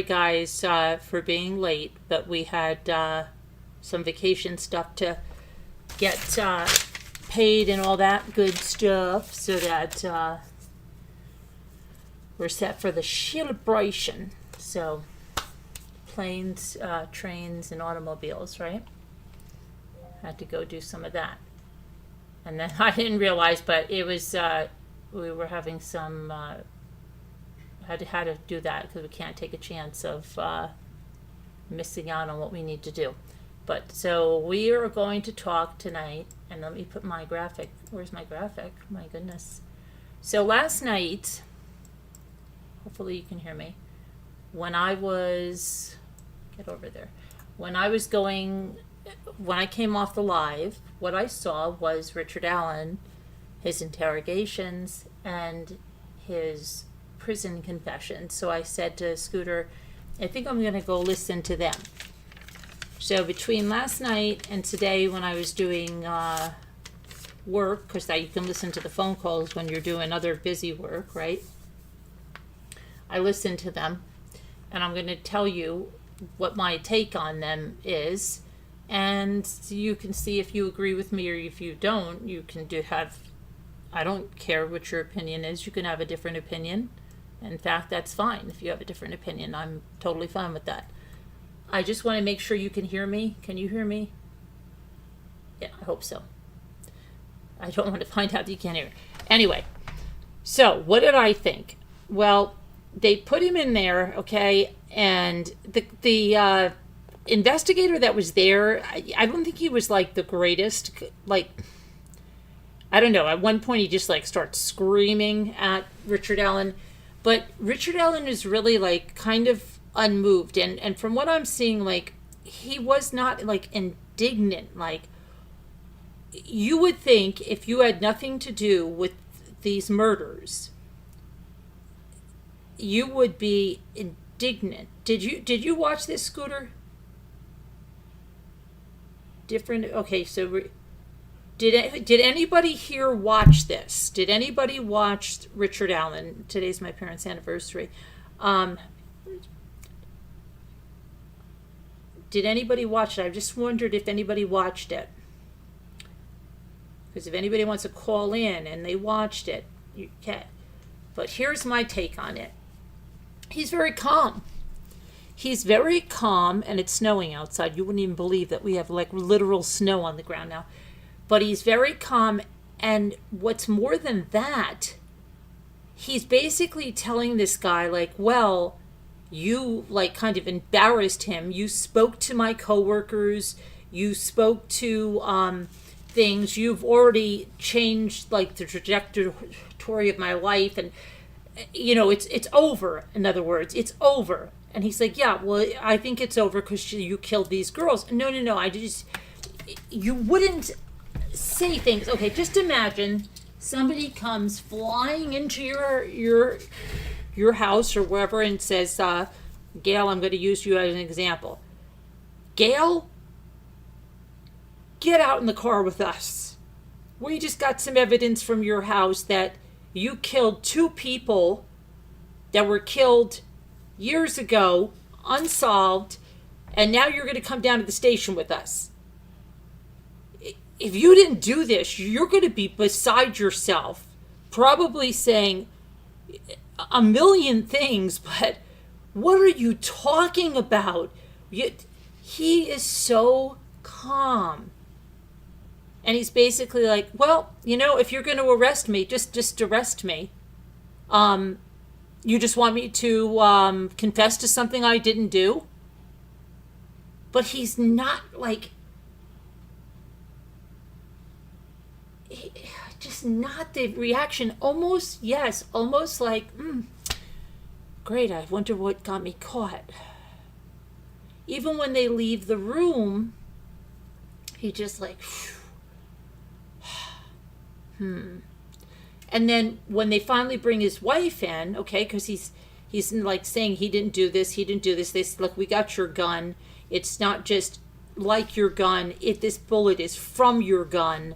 Guys, for being late, but we had some vacation stuff to get paid and all that good stuff, so that we're set for the celebration. So planes, trains, and automobiles, right? Had to go do some of that. And then I didn't realize, but it was we were having some had to do that because we can't take a chance of missing out on what we need to do. But so we are going to talk tonight, and let me put my graphic. Where's my graphic? My goodness. So last night, hopefully you can hear me, when I was, get over there, when I came off the live, what I saw was Richard Allen, his interrogations, and his prison confession. So I said to Scooter, I think I'm going to go listen to them. So between last night and today, when I was doing work, because you can listen to the phone calls when you're doing other busy work, right? I listened to them, and I'm going to tell you what my take on them is, and you can see if you agree with me, or if you don't, you can I don't care what your opinion is. You can have a different opinion. In fact, that's fine. If you have a different opinion, I'm totally fine with that. I just want to make sure you can hear me. Can you hear me? Yeah, I hope so. I don't want to find out that you can't hear. Anyway, so what did I think? Well, they put him in there, okay, and the investigator that was there, I don't think he was like the greatest, like, I don't know, at one point he just like starts screaming at Richard Allen. But Richard Allen is really like kind of unmoved, and from what I'm seeing, like, he was not like indignant. Like, you would think if you had nothing to do with these murders, you would be indignant. Did you watch this, Scooter? Different. Okay, so did anybody here watch this? Did anybody watch Richard Allen? Today's my parents' anniversary. Did anybody watch it? I just wondered if anybody watched it. Because if anybody wants to call in and they watched it, you can. But here's my take on it. He's very calm. He's very calm, and it's snowing outside. You wouldn't even believe that we have like literal snow on the ground now. But he's very calm, and what's more than that, he's basically telling this guy, like, well, you, like, kind of embarrassed him. You spoke to my coworkers. You spoke to things. You've already changed, like, the trajectory of my life, and, you know, it's over. In other words, it's over. And he's like, yeah, well, I think it's over because you killed these girls. No, you wouldn't say things. Okay, just imagine somebody comes flying into your house or wherever and says, Gail, I'm going to use you as an example. Gail, get out in the car with us. We just got some evidence from your house that you killed 2 people that were killed years ago, unsolved, and now you're going to come down to the station with us. If you didn't do this, you're going to be beside yourself, probably saying a million things, but what are you talking about? He is so calm. And he's basically like, well, you know, if you're going to arrest me, just arrest me. You just want me to confess to something I didn't do? But he's not like, just not the reaction. Almost, yes, almost like, great, I wonder what got me caught. Even when they leave the room, he just like, And then when they finally bring his wife in, okay, because he's like saying he didn't do this. They say, look, we got your gun. It's not just like your gun. This bullet is from your gun.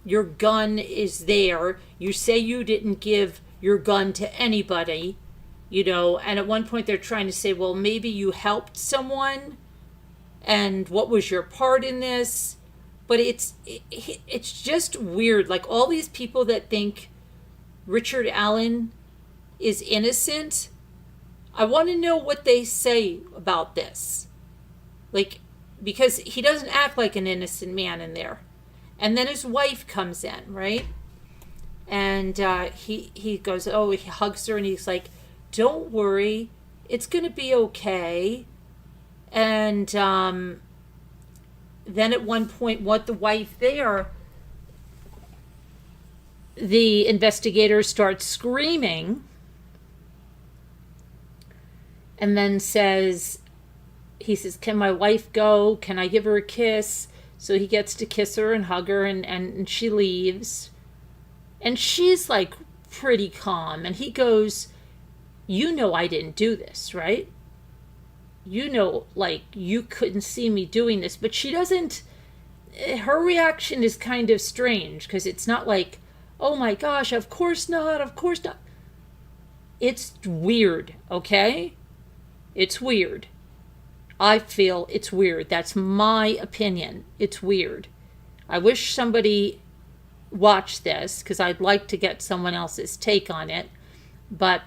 Your gun is there. You say you didn't give your gun to anybody. And at one point they're trying to say, well, maybe you helped someone, and what was your part in this? But it's just weird. Like, all these people that think Richard Allen is innocent, I want to know what they say about this. Like, because he doesn't act like an innocent man in there. And then his wife comes in, right? And he goes, oh, he hugs her, and he's like, don't worry, it's going to be okay. And then at one point, the wife there, the investigator starts screaming, and then he says, can my wife go? Can I give her a kiss? So he gets to kiss her and hug her, and she leaves. And she's like pretty calm. And he goes, I didn't do this, right? Like, you couldn't see me doing this. But she doesn't, her reaction is kind of strange, because it's not like, oh my gosh, of course not. It's weird, okay? It's weird. I feel it's weird. That's my opinion. It's weird. I wish somebody watched this, because I'd like to get someone else's take on it. But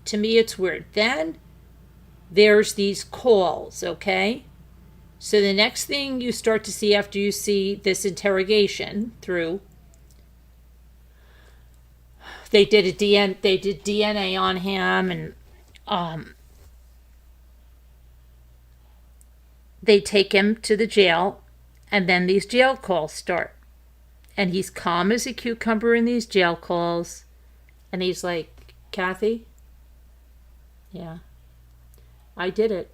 to me, it's weird. Then there's these calls, okay? So the next thing you start to see after you see this interrogation through, they did DNA on him, and they take him to the jail, and then these jail calls start. And he's calm as a cucumber in these jail calls. And he's like, Kathy? Yeah. I did it.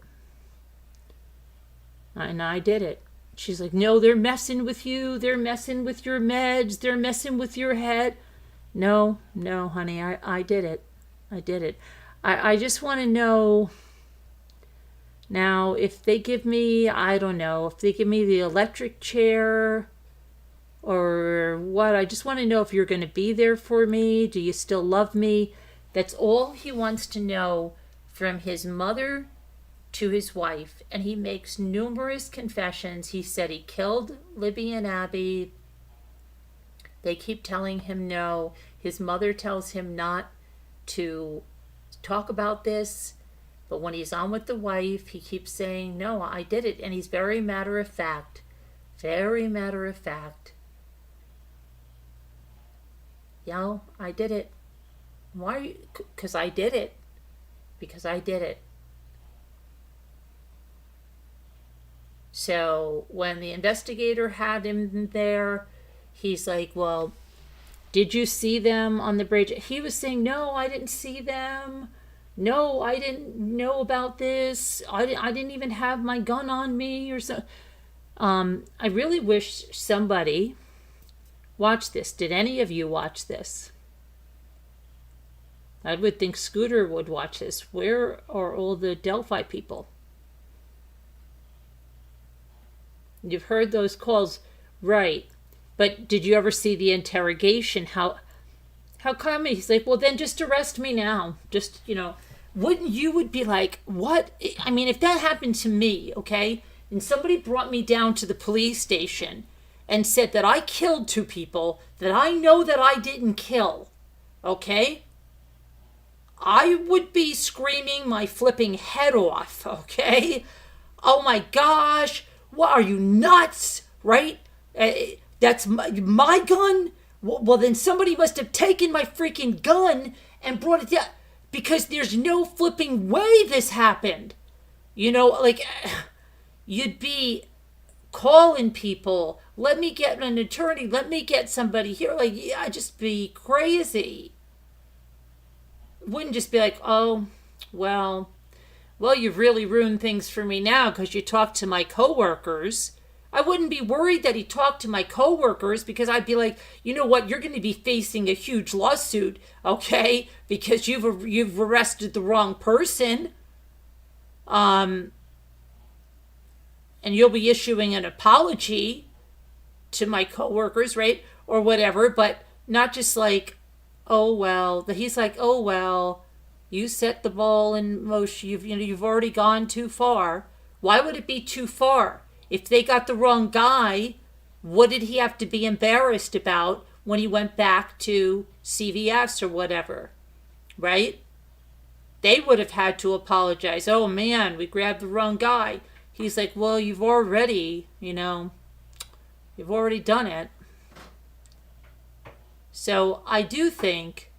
And I did it. She's like, no, they're messing with you. They're messing with your meds. They're messing with your head. No, honey, I did it. I did it. I just want to know now if they give me, I don't know, if they give me the electric chair or what. I just want to know if you're going to be there for me. Do you still love me? That's all he wants to know from his mother to his wife. And he makes numerous confessions. He said he killed Libby and Abby. They keep telling him no. His mother tells him not to talk about this. But when he's on with the wife, he keeps saying, no, I did it. And he's very matter of fact. Very matter of fact. Yo, I did it. Why are you? Because I did it. Because I did it. So when the investigator had him there, he's like, well, did you see them on the bridge? He was saying, no, I didn't see them. No, I didn't know about this. I didn't even have my gun on me or so. I really wish somebody watched this. Did any of you watch this? I would think Scooter would watch this. Where are all the Delphi people? You've heard those calls, right? But did you ever see the interrogation? How come? He's like, well, then just arrest me now. Just, would be like, what? I mean, if that happened to me, okay, and somebody brought me down to the police station and said that I killed two people that I know that I didn't kill, okay, I would be screaming my flipping head off, okay? Oh my gosh, what, are you nuts, right? That's my gun? Well, then somebody must have taken my freaking gun and brought it down, because there's no flipping way this happened. You'd be calling people, let me get an attorney, let me get somebody here. Like, yeah, just be crazy. Wouldn't just be like, oh, well, you've really ruined things for me now because you talked to my coworkers. I wouldn't be worried that he talked to my coworkers, because I'd be like, you know what, you're going to be facing a huge lawsuit, okay, because you've arrested the wrong person. And you'll be issuing an apology to my coworkers, right, or whatever, but not just like, oh well, he's like, oh well, you set the ball in motion. You've already gone too far. Why would it be too far? If they got the wrong guy, what did he have to be embarrassed about when he went back to CVS or whatever, right? They would have had to apologize. Oh man, we grabbed the wrong guy. He's like, well, you've already done it. So I do think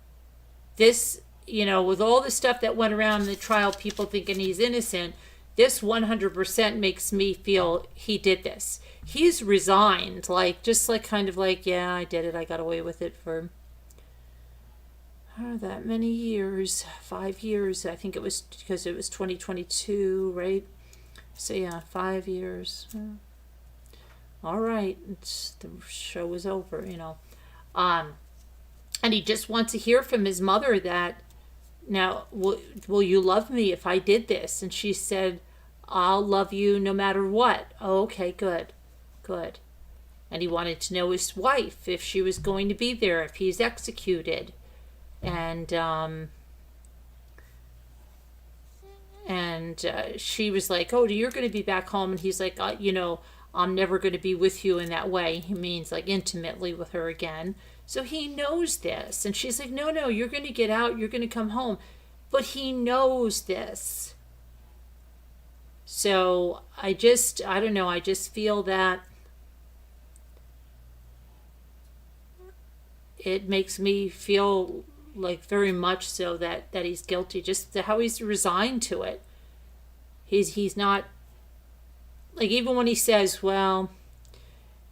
this, with all the stuff that went around in the trial, people thinking he's innocent, this 100% makes me feel he did this. He's resigned, yeah, I did it. I got away with it for that many years, 5 years. I think it was because it was 2022, right? So yeah, 5 years. All right, the show was over, and he just wants to hear from his mother that, now, will you love me if I did this? And she said, I'll love you no matter what. Oh, okay, good. And he wanted to know his wife, if she was going to be there, if he's executed. And she was like, oh, you're going to be back home. And he's like, I'm never going to be with you in that way. He means like intimately with her again. So he knows this. And she's like, no, you're going to get out. You're going to come home. But he knows this. So I don't know. I just feel that it makes me feel like very much so that he's guilty. Just how he's resigned to it. He's not, like, even when he says, well,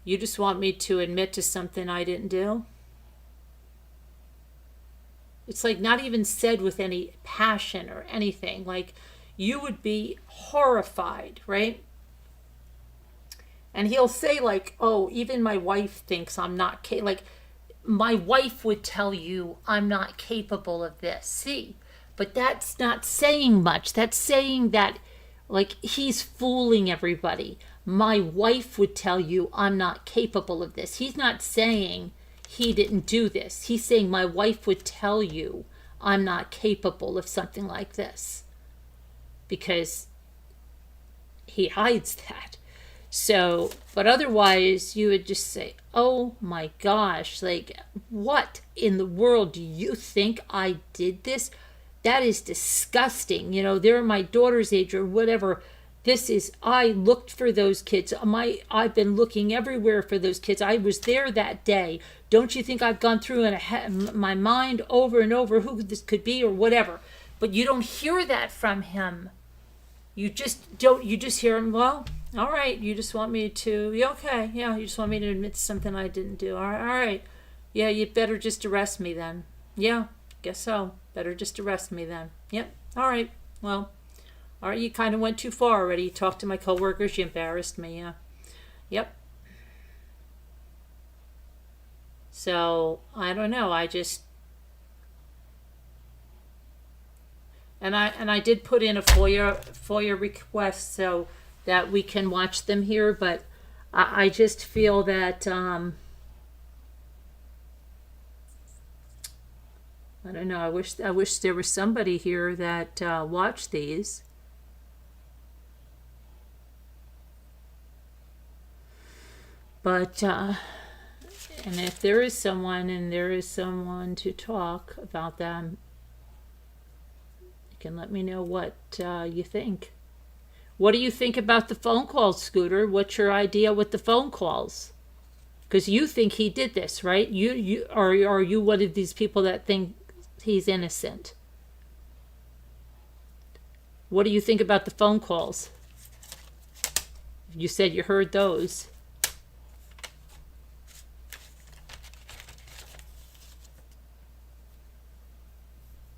you just want me to admit to something I didn't do. It's like not even said with any passion or anything. Like, you would be horrified, right? And he'll say like, oh, even my wife thinks I'm not like, my wife would tell you I'm not capable of this. See, but that's not saying much. That's saying that, like, he's fooling everybody. My wife would tell you I'm not capable of this. He's not saying he didn't do this. He's saying my wife would tell you I'm not capable of something like this. Because he hides that. So, but otherwise you would just say, oh my gosh, like, what in the world do you think I did this? That is disgusting. They're my daughter's age or whatever. I looked for those kids. I've been looking everywhere for those kids. I was there that day. Don't you think I've gone through in my mind over and over who this could be or whatever? But you don't hear that from him. You just don't. You just hear him, well, all right, you just want me to, okay, yeah, you just want me to admit to something I didn't do. All right. Yeah, you better just arrest me then. Yeah, guess so. Better just arrest me then. Yep. All right. Well, all right, you kind of went too far already. You talked to my coworkers. You embarrassed me. Yeah. Yep. So, I don't know. And I did put in a FOIA request so that we can watch them here, but I just feel that I don't know. I wish there was somebody here that watched these. But and if there is someone to talk about them, you can let me know what you think. What do you think about the phone calls, Scooter? What's your idea with the phone calls? Because you think he did this, right? You are you one of these people that think he's innocent? What do you think about the phone calls? You said you heard those.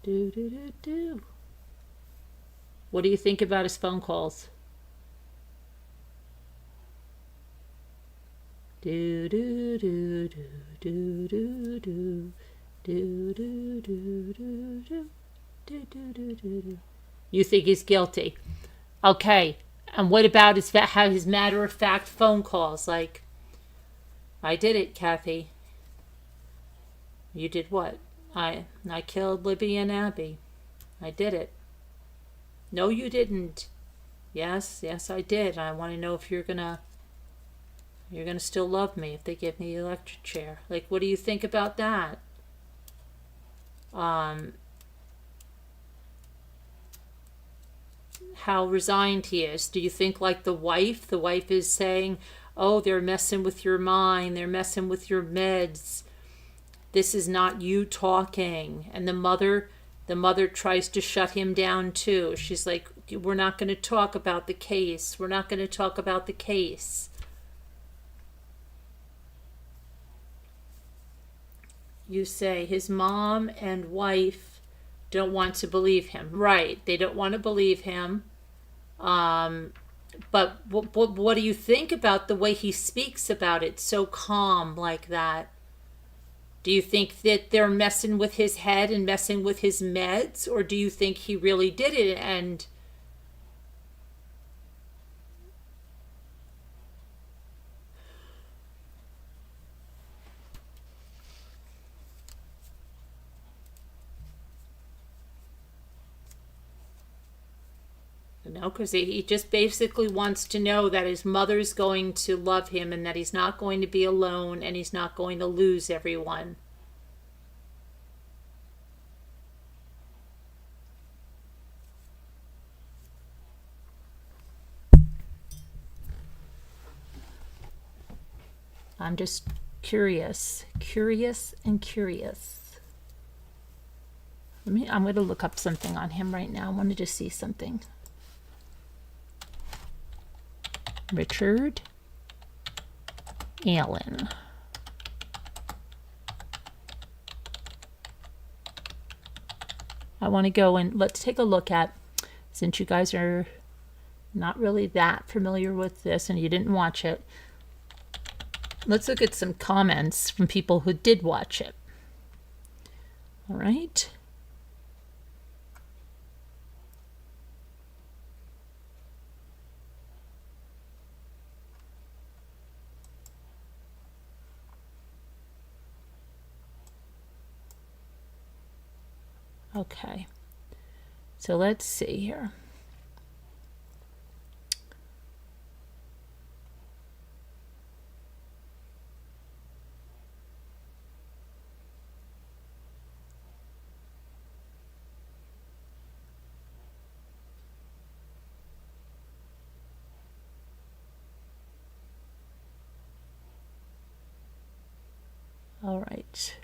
Do. What do you think about his phone calls? Do. You think he's guilty? Okay. And what about his matter-of-fact phone calls? Like, I did it, Kathy. You did what? I killed Libby and Abby. I did it. No, you didn't. Yes, I did. I want to know if you're gonna still love me if they give me the electric chair. Like, what do you think about that? How resigned he is. Do you think like the wife is saying, oh, they're messing with your mind, they're messing with your meds, this is not you talking? And the mother tries to shut him down too. She's like, we're not going to talk about the case. We're not going to talk about the case. You say his mom and wife don't want to believe him. Right. They don't want to believe him. But what do you think about the way he speaks about it so calm like that? Do you think that they're messing with his head and messing with his meds? Or do you think he really did it? And no, because he just basically wants to know that his mother's going to love him and that he's not going to be alone and he's not going to lose everyone. I'm just curious and curious. I'm going to look up something on him right now. I wanted to see something. Richard Allen. I want to go and let's take a look at, since you guys are not really that familiar with this and you didn't watch it, let's look at some comments from people who did watch it. All right. Okay, so let's see here. All right.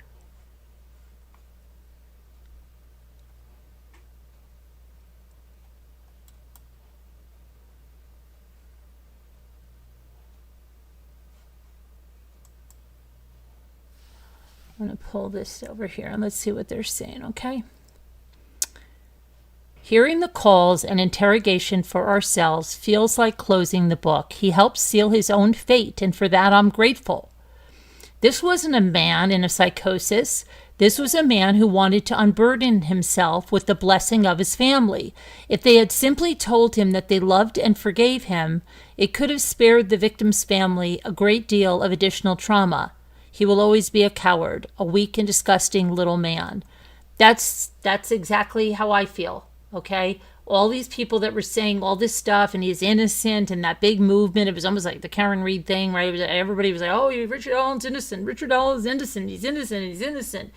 I'm going to pull this over here and let's see what they're saying, okay? Hearing the calls and interrogation for ourselves feels like closing the book. He helped seal his own fate, and for that I'm grateful. This wasn't a man in a psychosis. This was a man who wanted to unburden himself with the blessing of his family. If they had simply told him that they loved and forgave him, it could have spared the victim's family a great deal of additional trauma. He will always be a coward, a weak and disgusting little man. That's exactly how I feel, okay? All these people that were saying all this stuff and he's innocent and that big movement, it was almost like the Karen Reed thing, right? Everybody was like, oh, Richard Allen's innocent. Richard Allen's innocent. He's innocent. He's innocent.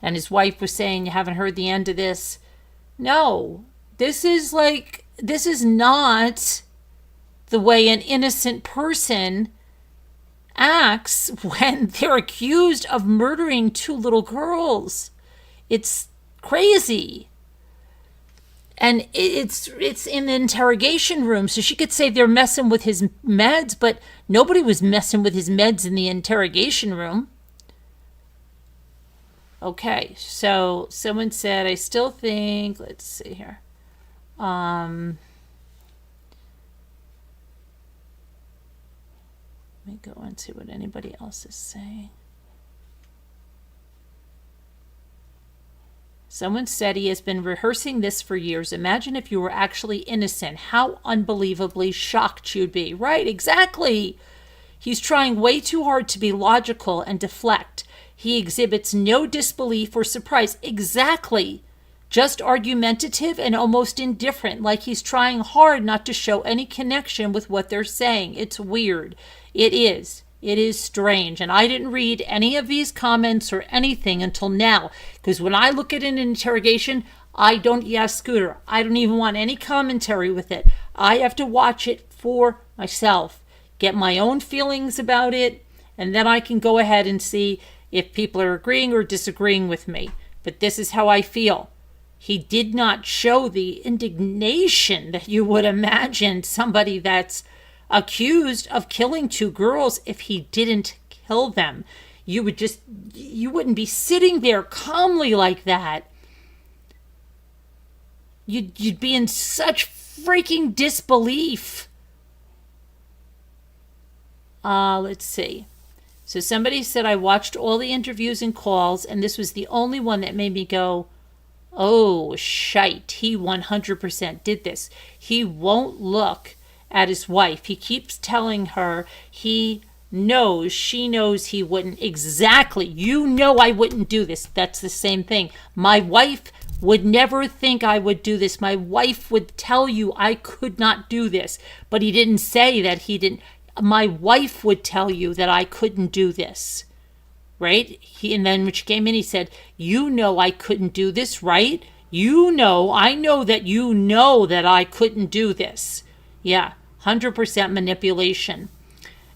And his wife was saying, you haven't heard the end of this. No, this is not the way an innocent person acts when they're accused of murdering 2 little girls. It's crazy. And it's in the interrogation room, so she could say they're messing with his meds, but nobody was messing with his meds in the interrogation room. Okay, so someone said, I still think, let's see here. Let me go and see what anybody else is saying. Someone said he has been rehearsing this for years. Imagine if you were actually innocent. How unbelievably shocked you'd be. Right, exactly. He's trying way too hard to be logical and deflect. He exhibits no disbelief or surprise. Exactly. Just argumentative and almost indifferent, like he's trying hard not to show any connection with what they're saying. It's weird. It is. It is strange. And I didn't read any of these comments or anything until now. Because when I look at an interrogation, I don't, Scooter, I don't even want any commentary with it. I have to watch it for myself, get my own feelings about it, and then I can go ahead and see if people are agreeing or disagreeing with me. But this is how I feel. He did not show the indignation that you would imagine somebody that's accused of killing 2 girls if he didn't kill them. You wouldn't be sitting there calmly like that. You'd be in such freaking disbelief. Let's see. So somebody said, I watched all the interviews and calls, and this was the only one that made me go, oh, shite. He 100% did this. He won't look at his wife. He keeps telling her she knows he wouldn't. Exactly. You know I wouldn't do this. That's the same thing. My wife would never think I would do this. My wife would tell you I could not do this. But he didn't say that he didn't. My wife would tell you that I couldn't do this. Right? And then when she came in, he said, you know I couldn't do this, right? I know that I couldn't do this. Yeah, 100% manipulation.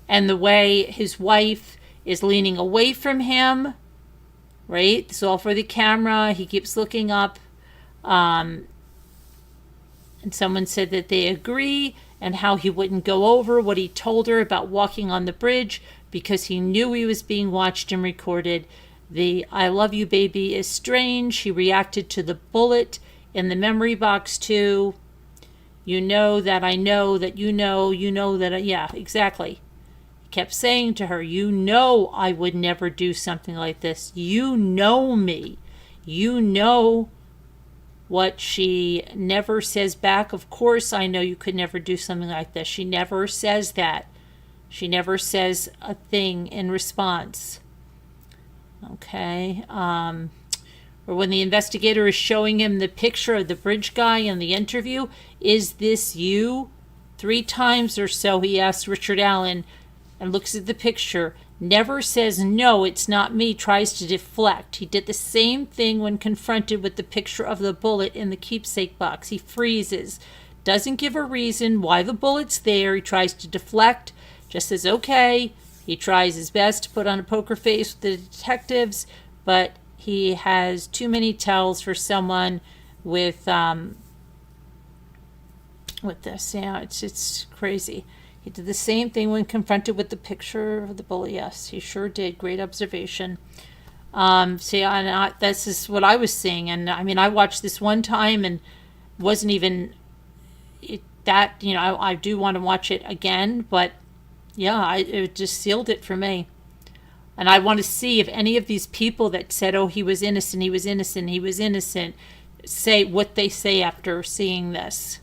And the way his wife is leaning away from him, right? It's all for the camera. He keeps looking up. And someone said that they agree, and how he wouldn't go over what he told her about walking on the bridge because he knew he was being watched and recorded. The I love you baby is strange. He reacted to the bullet in the memory box too. You know that I know that you know that yeah, exactly. He kept saying to her, you know I would never do something like this. You know me. You know what she never says back. Of course I know you could never do something like this. She never says that. She never says a thing in response. Okay. Or when the investigator is showing him the picture of the bridge guy in the interview, is this you? 3 times or so he asks Richard Allen and looks at the picture. Never says, no, it's not me, tries to deflect. He did the same thing when confronted with the picture of the bullet in the keepsake box. He freezes, doesn't give a reason why the bullet's there. He tries to deflect, just says, okay. He tries his best to put on a poker face with the detectives, but he has too many tells for someone with this. Yeah, it's crazy. He did the same thing when confronted with the picture of the bullet. Yes, he sure did. Great observation. This is what I was seeing. And I mean, I watched this one time and wasn't even I do want to watch it again. But yeah, it just sealed it for me. And I want to see if any of these people that said, oh, he was innocent, say what they say after seeing this.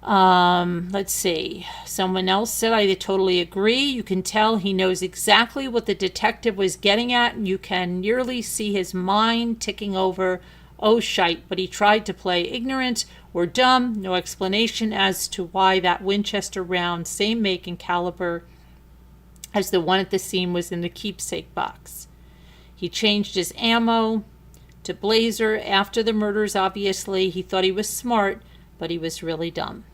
Let's see. Someone else said, I totally agree. You can tell he knows exactly what the detective was getting at, and you can nearly see his mind ticking over. Oh, shite, but he tried to play ignorant or dumb. No explanation as to why that Winchester round, same make and caliber as the one at the scene, was in the keepsake box. He changed his ammo to Blazer after the murders, obviously. He thought he was smart, but he was really dumb.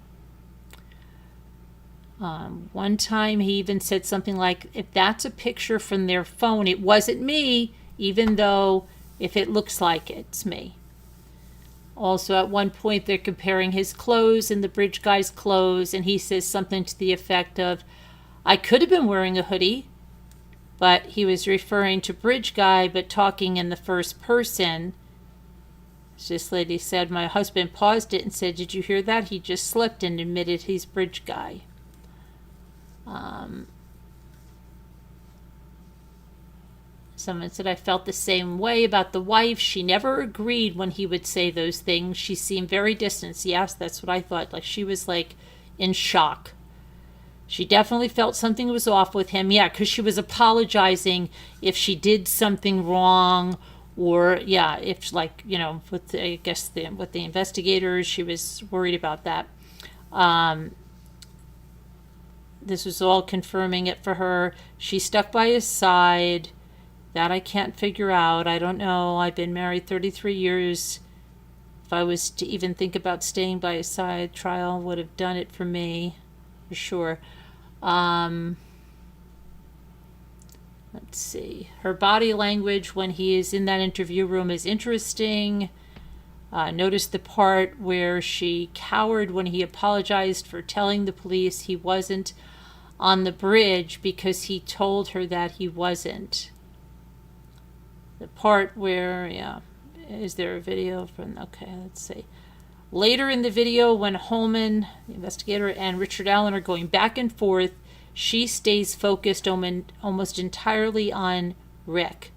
One time he even said something like, if that's a picture from their phone, it wasn't me, even though if it looks like it's me. Also, at one point, they're comparing his clothes and the bridge guy's clothes, and he says something to the effect of, I could have been wearing a hoodie, but he was referring to bridge guy, but talking in the first person. This lady said, my husband paused it and said, did you hear that? He just slipped and admitted he's bridge guy. Someone said, I felt the same way about the wife. She never agreed when he would say those things. She seemed very distant. Yes, that's what I thought. Like she was like in shock. She definitely felt something was off with him. Yeah, because she was apologizing if she did something wrong, or yeah, if like, you know, with I guess with the investigators, she was worried about that. This was all confirming it for her. She stuck by his side. That I can't figure out. I don't know. I've been married 33 years. If I was to even think about staying by his side, trial would have done it for me, for sure. Let's see. Her body language when he is in that interview room is interesting. Notice the part where she cowered when he apologized for telling the police he wasn't on the bridge because he told her that he wasn't. The part where, yeah, is there a video from, okay, let's see. Later in the video, when Holman, the investigator, and Richard Allen are going back and forth, she stays focused almost entirely on Rick.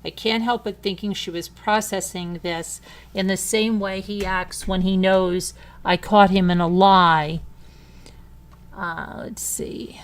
I can't help but thinking she was processing this in the same way he acts when he knows I caught him in a lie. Let's see.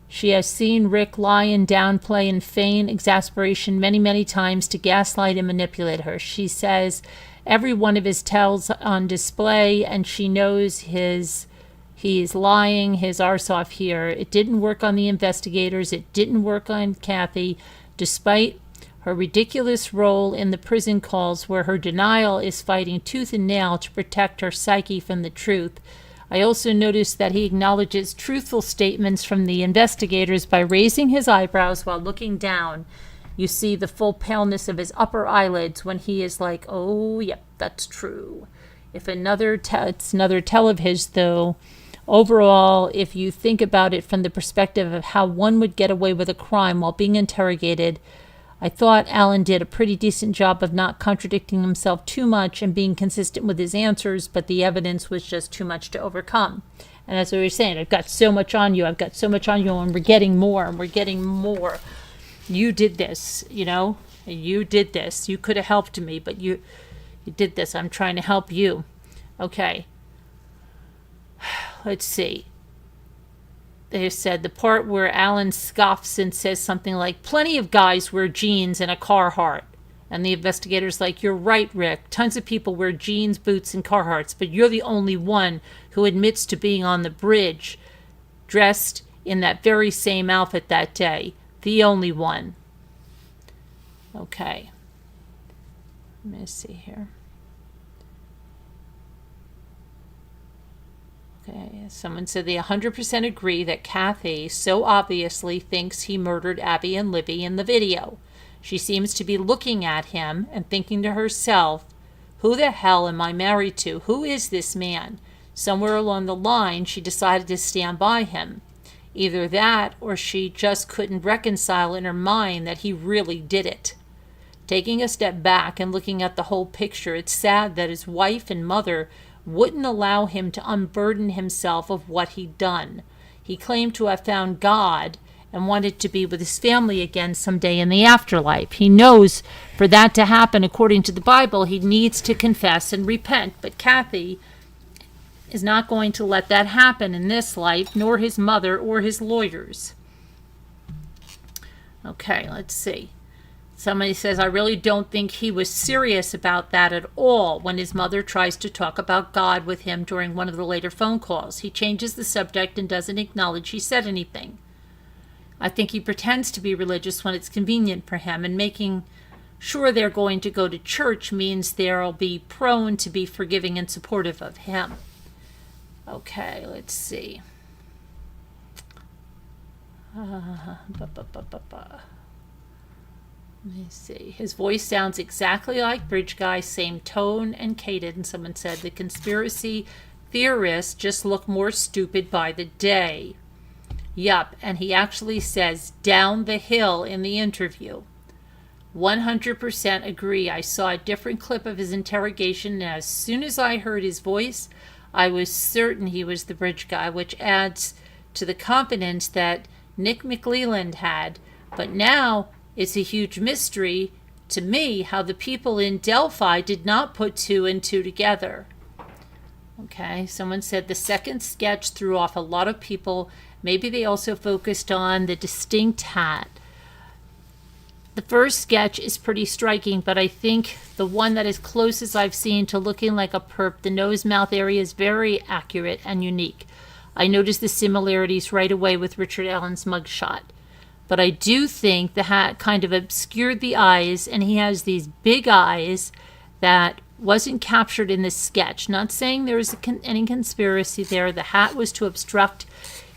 She has seen Rick lie and downplay and feign exasperation many, many times to gaslight and manipulate her. She says every one of his tells on display, and she knows he's lying his arse off here. It didn't work on the investigators. It didn't work on Kathy, despite her ridiculous role in the prison calls where her denial is fighting tooth and nail to protect her psyche from the truth. I also noticed that he acknowledges truthful statements from the investigators by raising his eyebrows while looking down. You see the full paleness of his upper eyelids when he is like, oh, yep, that's true. It's another tell of his, though. Overall, if you think about it from the perspective of how one would get away with a crime while being interrogated, I thought Allen did a pretty decent job of not contradicting himself too much and being consistent with his answers, but the evidence was just too much to overcome. And as I was saying, I've got so much on you, and we're getting more, You did this, you did this. You could have helped me, but you did this. I'm trying to help you. Okay. Let's see. They said the part where Allen scoffs and says something like, plenty of guys wear jeans and a Carhartt. And the investigator's like, you're right, Rick. Tons of people wear jeans, boots, and Carhartts, but you're the only one who admits to being on the bridge dressed in that very same outfit that day. The only one. Okay. Let me see here. Okay, someone said they 100% agree that Kathy so obviously thinks he murdered Abby and Libby in the video. She seems to be looking at him and thinking to herself, who the hell am I married to? Who is this man? Somewhere along the line, she decided to stand by him. Either that, or she just couldn't reconcile in her mind that he really did it. Taking a step back and looking at the whole picture, it's sad that his wife and mother wouldn't allow him to unburden himself of what he'd done. He claimed to have found God and wanted to be with his family again someday in the afterlife. He knows for that to happen, according to the Bible, he needs to confess and repent. But Kathy is not going to let that happen in this life, nor his mother or his lawyers. Okay, let's see. Somebody says, I really don't think he was serious about that at all when his mother tries to talk about God with him during one of the later phone calls. He changes the subject and doesn't acknowledge he said anything. I think he pretends to be religious when it's convenient for him, and making sure they're going to go to church means they'll be prone to be forgiving and supportive of him. Okay, let's see. Let me see. His voice sounds exactly like Bridge Guy, same tone and cadence. Someone said the conspiracy theorists just look more stupid by the day. Yup, and he actually says down the hill in the interview. 100% agree. I saw a different clip of his interrogation, and as soon as I heard his voice, I was certain he was the Bridge Guy, which adds to the confidence that Nick McLeland had. But now it's a huge mystery to me how the people in Delphi did not put two and two together. Okay, someone said the second sketch threw off a lot of people. Maybe they also focused on the distinct hat. The first sketch is pretty striking, but I think the one that is closest I've seen to looking like a perp, the nose-mouth area, is very accurate and unique. I noticed the similarities right away with Richard Allen's mugshot. But I do think the hat kind of obscured the eyes, and he has these big eyes that wasn't captured in this sketch. Not saying there was any conspiracy there. The hat was to obstruct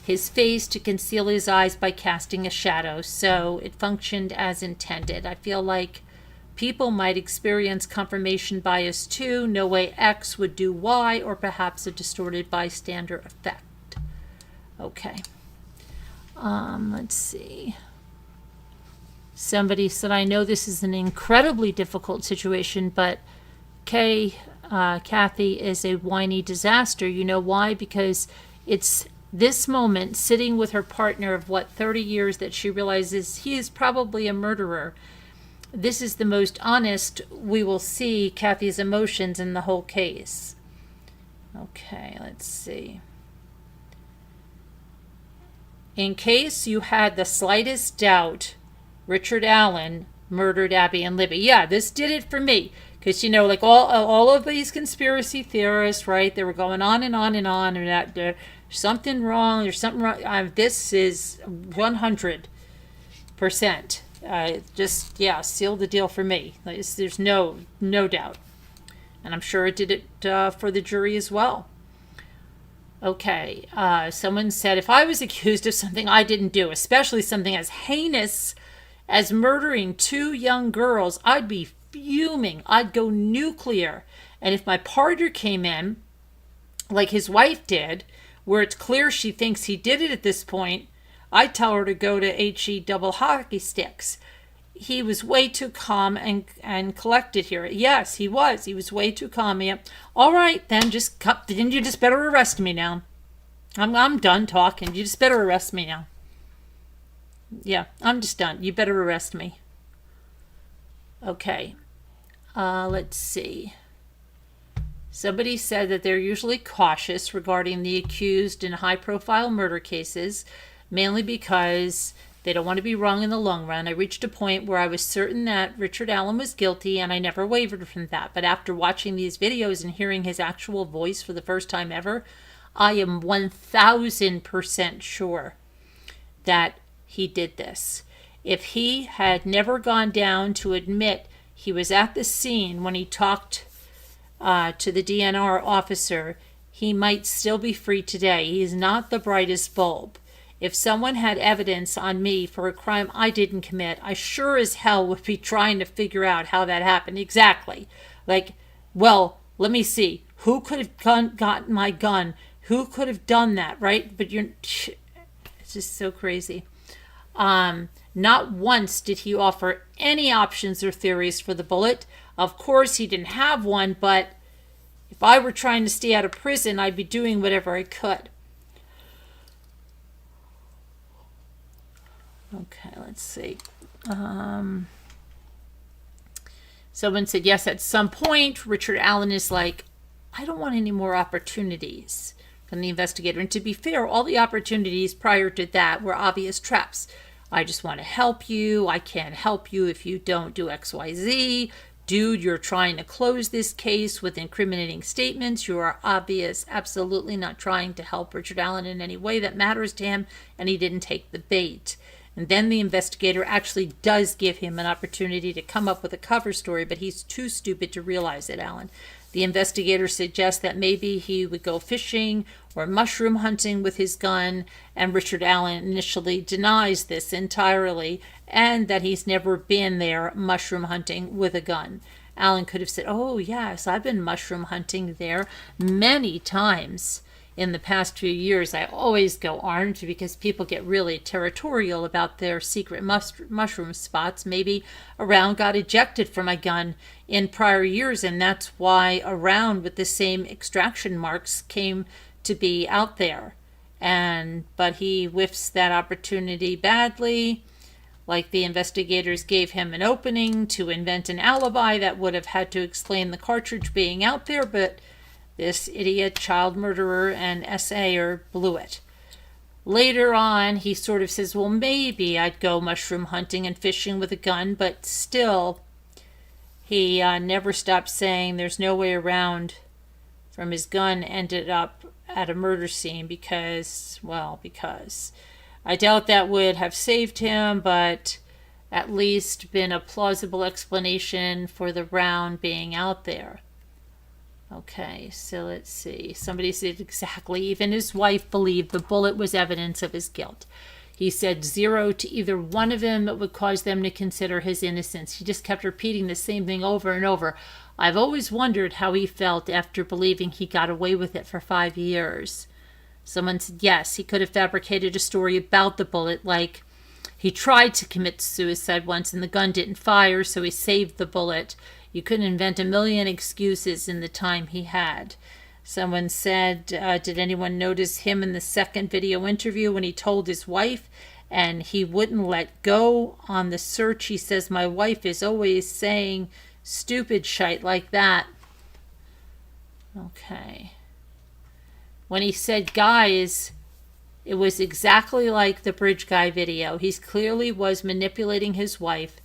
his face, to conceal his eyes by casting a shadow, so it functioned as intended. I feel like people might experience confirmation bias too. No way X would do Y, or perhaps a distorted bystander effect. Okay. Let's see. Somebody said, I know this is an incredibly difficult situation, but Kathy is a whiny disaster. You know why? Because it's this moment, sitting with her partner of 30 years, that she realizes he is probably a murderer. This is the most honest we will see Kathy's emotions in the whole case. Okay, let's see. In case you had the slightest doubt, Richard Allen murdered Abby and Libby. Yeah, this did it for me. Because, you know, like all of these conspiracy theorists, right, they were going on and on and on, and that there's something wrong, there's something wrong. This is 100%. Just, yeah, seal the deal for me. There's no doubt. And I'm sure it did it for the jury as well. Okay, someone said, if I was accused of something I didn't do, especially something as heinous as murdering 2 young girls, I'd be fuming. I'd go nuclear. And if my partner came in, like his wife did, where it's clear she thinks he did it at this point, I'd tell her to go to HE double hockey sticks. He was way too calm and collected here. Yes, he was. He was way too calm. Yeah. All right, then you just better arrest me now. I'm done talking. You just better arrest me now. Yeah, I'm just done. You better arrest me. Okay. Let's see. Somebody said that they're usually cautious regarding the accused in high-profile murder cases, mainly because they don't want to be wrong in the long run. I reached a point where I was certain that Richard Allen was guilty, and I never wavered from that. But after watching these videos and hearing his actual voice for the first time ever, I am 1,000% sure that he did this. If he had never gone down to admit he was at the scene when he talked to the DNR officer, he might still be free today. He is not the brightest bulb. If someone had evidence on me for a crime I didn't commit, I sure as hell would be trying to figure out how that happened. Exactly. Like, well, let me see. Who could have gotten my gun? Who could have done that, right? But it's just so crazy. Not once did he offer any options or theories for the bullet. Of course, he didn't have one, but if I were trying to stay out of prison, I'd be doing whatever I could. Okay, let's see. Someone said, yes, at some point, Richard Allen is like, I don't want any more opportunities from the investigator. And to be fair, all the opportunities prior to that were obvious traps. I just want to help you. I can't help you if you don't do X, Y, Z. Dude, you're trying to close this case with incriminating statements. You are absolutely not trying to help Richard Allen in any way that matters to him, and he didn't take the bait. And then the investigator actually does give him an opportunity to come up with a cover story, but he's too stupid to realize it, Allen. The investigator suggests that maybe he would go fishing or mushroom hunting with his gun, and Richard Allen initially denies this entirely, and that he's never been there mushroom hunting with a gun. Allen could have said, oh yes, I've been mushroom hunting there many times in the past few years. I always go armed because people get really territorial about their secret mushroom spots. Maybe a round got ejected from my gun in prior years, and that's why a round with the same extraction marks came to be out there. But he whiffs that opportunity badly. Like the investigators gave him an opening to invent an alibi that would have had to explain the cartridge being out there, but This idiot child murderer and SAer blew it. Later on, he sort of says, well, maybe I'd go mushroom hunting and fishing with a gun, but still, he never stopped saying there's no way around from his gun ended up at a murder scene because I doubt that would have saved him, but at least been a plausible explanation for the round being out there. Okay, so let's see. Somebody said exactly. Even his wife believed the bullet was evidence of his guilt. He said 0 to either one of them that would cause them to consider his innocence. He just kept repeating the same thing over and over. I've always wondered how he felt after believing he got away with it for 5 years. Someone said yes, he could have fabricated a story about the bullet, like he tried to commit suicide once and the gun didn't fire, so he saved the bullet. You couldn't invent a million excuses in the time he had. Someone said, did anyone notice him in the second video interview when he told his wife and he wouldn't let go on the search? He says, my wife is always saying stupid shite like that. Okay. When he said, guys, it was exactly like the bridge guy video. He clearly was manipulating his wife,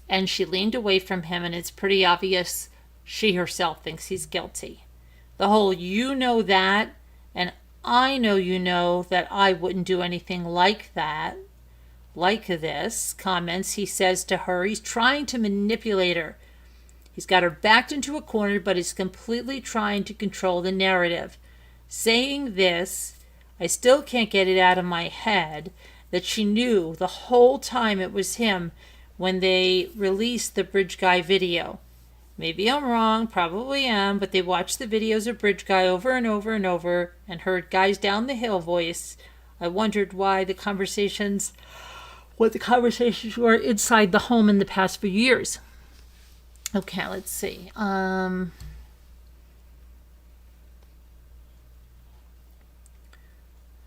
and she leaned away from him, and it's pretty obvious she herself thinks he's guilty. The whole you know that, and I know you know that I wouldn't do anything like that, like this, comments he says to her. He's trying to manipulate her. He's got her backed into a corner, but is completely trying to control the narrative. Saying this, I still can't get it out of my head that she knew the whole time it was him when they released the Bridge Guy video. Maybe I'm wrong, probably am, but they watched the videos of Bridge Guy over and over and over and heard Guys Down the Hill voice. I wondered what the conversations were inside the home in the past few years. Okay, let's see.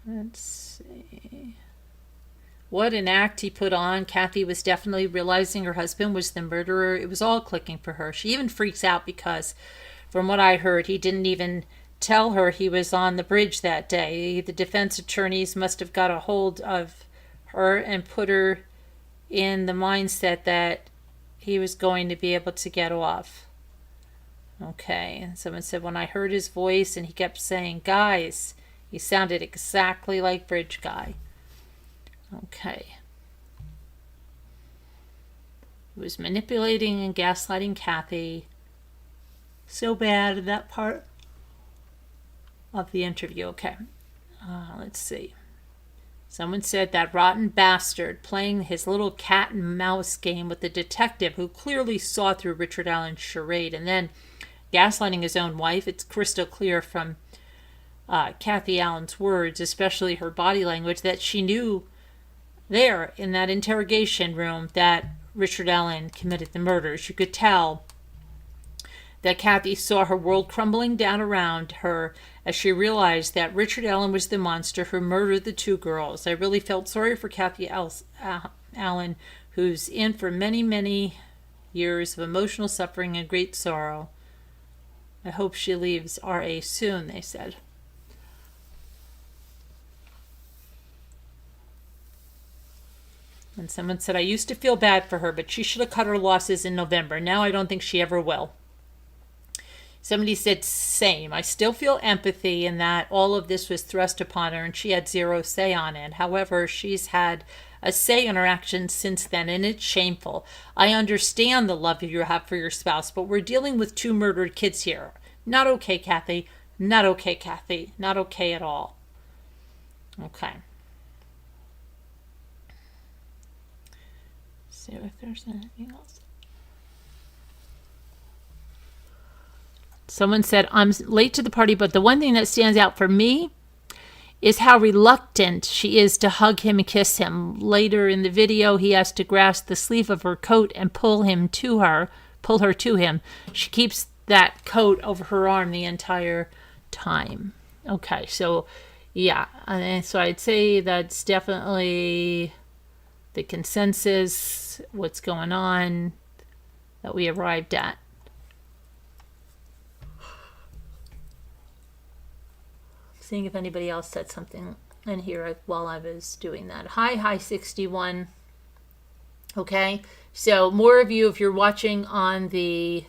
Let's see. What an act he put on. Kathy was definitely realizing her husband was the murderer. It was all clicking for her. She even freaks out because, from what I heard, he didn't even tell her he was on the bridge that day. The defense attorneys must have got a hold of her and put her in the mindset that he was going to be able to get off. Okay, and someone said, when I heard his voice and he kept saying, guys, he sounded exactly like Bridge Guy. Okay. He was manipulating and gaslighting Kathy. So bad in that part of the interview. Okay. Let's see. Someone said that rotten bastard playing his little cat and mouse game with the detective who clearly saw through Richard Allen's charade and then gaslighting his own wife. It's crystal clear from Kathy Allen's words, especially her body language, that she knew there in that interrogation room that Richard Allen committed the murders. You could tell that Kathy saw her world crumbling down around her as she realized that Richard Allen was the monster who murdered the two girls. I really felt sorry for Kathy Allen, who's in for many, many years of emotional suffering and great sorrow. I hope she leaves RA soon, they said. And someone said, I used to feel bad for her, but she should have cut her losses in November. Now I don't think she ever will. Somebody said, same. I still feel empathy in that all of this was thrust upon her and she had zero say on it. However, she's had a say in her actions since then, and it's shameful. I understand the love you have for your spouse, but we're dealing with 2 murdered kids here. Not okay, Kathy. Not okay, Kathy. Not okay at all. Okay. See if there's anything else. Someone said, I'm late to the party, but the one thing that stands out for me is how reluctant she is to hug him and kiss him. Later in the video, he has to grasp the sleeve of her coat and pull her to him. She keeps that coat over her arm the entire time. Okay, so yeah, and so I'd say that's definitely the consensus, what's going on, that we arrived at. seeing if anybody else said something in here while I was doing that. Hi 61. Okay, so more of you, if you're watching on the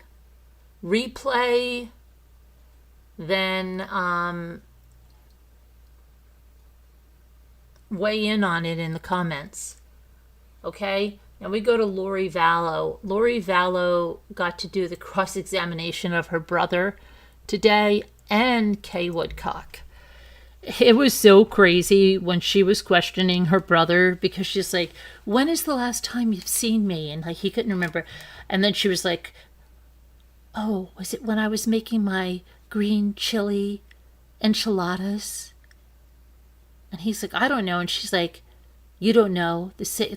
replay, then weigh in on it in the comments. Okay, now we go to Lori Vallow. Lori Vallow got to do the cross-examination of her brother today and Kay Woodcock. It was so crazy when she was questioning her brother, because she's like, when is the last time you've seen me? And like, he couldn't remember. And then she was like, oh, was it when I was making my green chili enchiladas? And he's like, I don't know. And she's like, you don't know.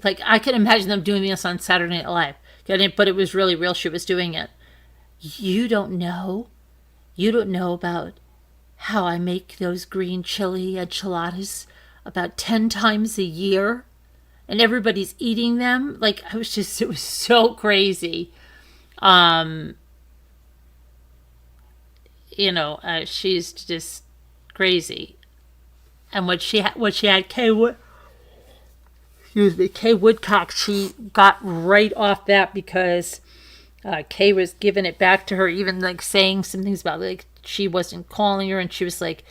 Like, I can imagine them doing this on Saturday Night Live. But it was really real. She was doing it. You don't know. You don't know about how I make those green chili enchiladas about 10 times a year, and everybody's eating them. Like, it was so crazy. She's just crazy. And what she had Kay Woodcock, she got right off that, because Kay was giving it back to her, even like saying some things about like she wasn't calling her, and she was like,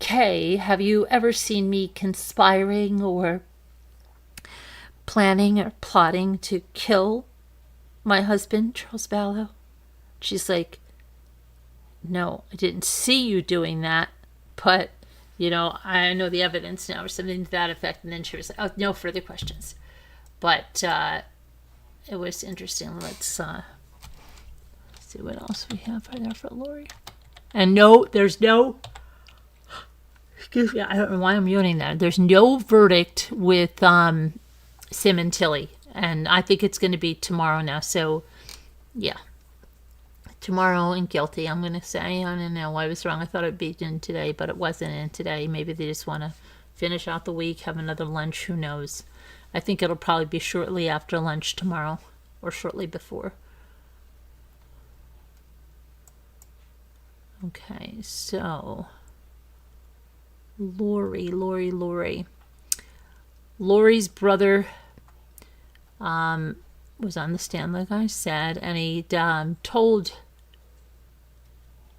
Kay, have you ever seen me conspiring or planning or plotting to kill my husband, Charles Vallow? She's like, no, I didn't see you doing that, but I know the evidence now, or something to that effect. And then she was like, oh, no further questions. But it was interesting. Let's see what else we have right there for Lori. And no, there's no, excuse me, I don't know why I'm yawning there. There's no verdict with Sim and Tilly. And I think it's going to be tomorrow now. So, yeah. Tomorrow and guilty, I'm going to say. I don't know. I was wrong. I thought it would be in today, but it wasn't in today. Maybe they just want to finish out the week, have another lunch. Who knows? I think it'll probably be shortly after lunch tomorrow, or shortly before. Okay, so Lori. Lori's brother was on the stand, like I said, and he told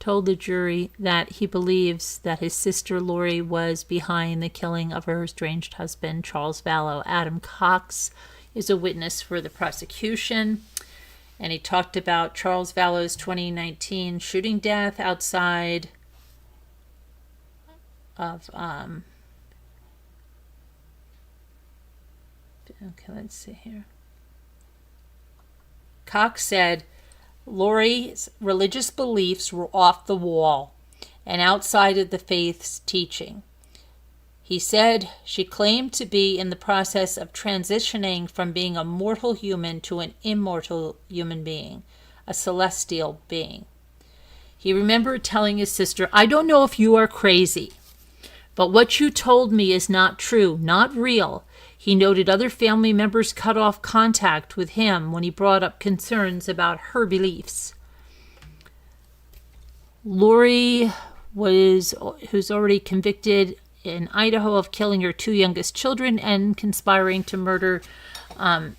the jury that he believes that his sister Lori was behind the killing of her estranged husband, Charles Vallow. Adam Cox is a witness for the prosecution, and he talked about Charles Vallow's 2019 shooting death outside of okay, let's see here. Cox said Lori's religious beliefs were off the wall and outside of the faith's teaching. He said she claimed to be in the process of transitioning from being a mortal human to an immortal human being, a celestial being. He remembered telling his sister, I don't know if you are crazy, but what you told me is not true, not real. He noted other family members cut off contact with him when he brought up concerns about her beliefs. Lori, who's already convicted in Idaho of killing her two youngest children and conspiring to murder a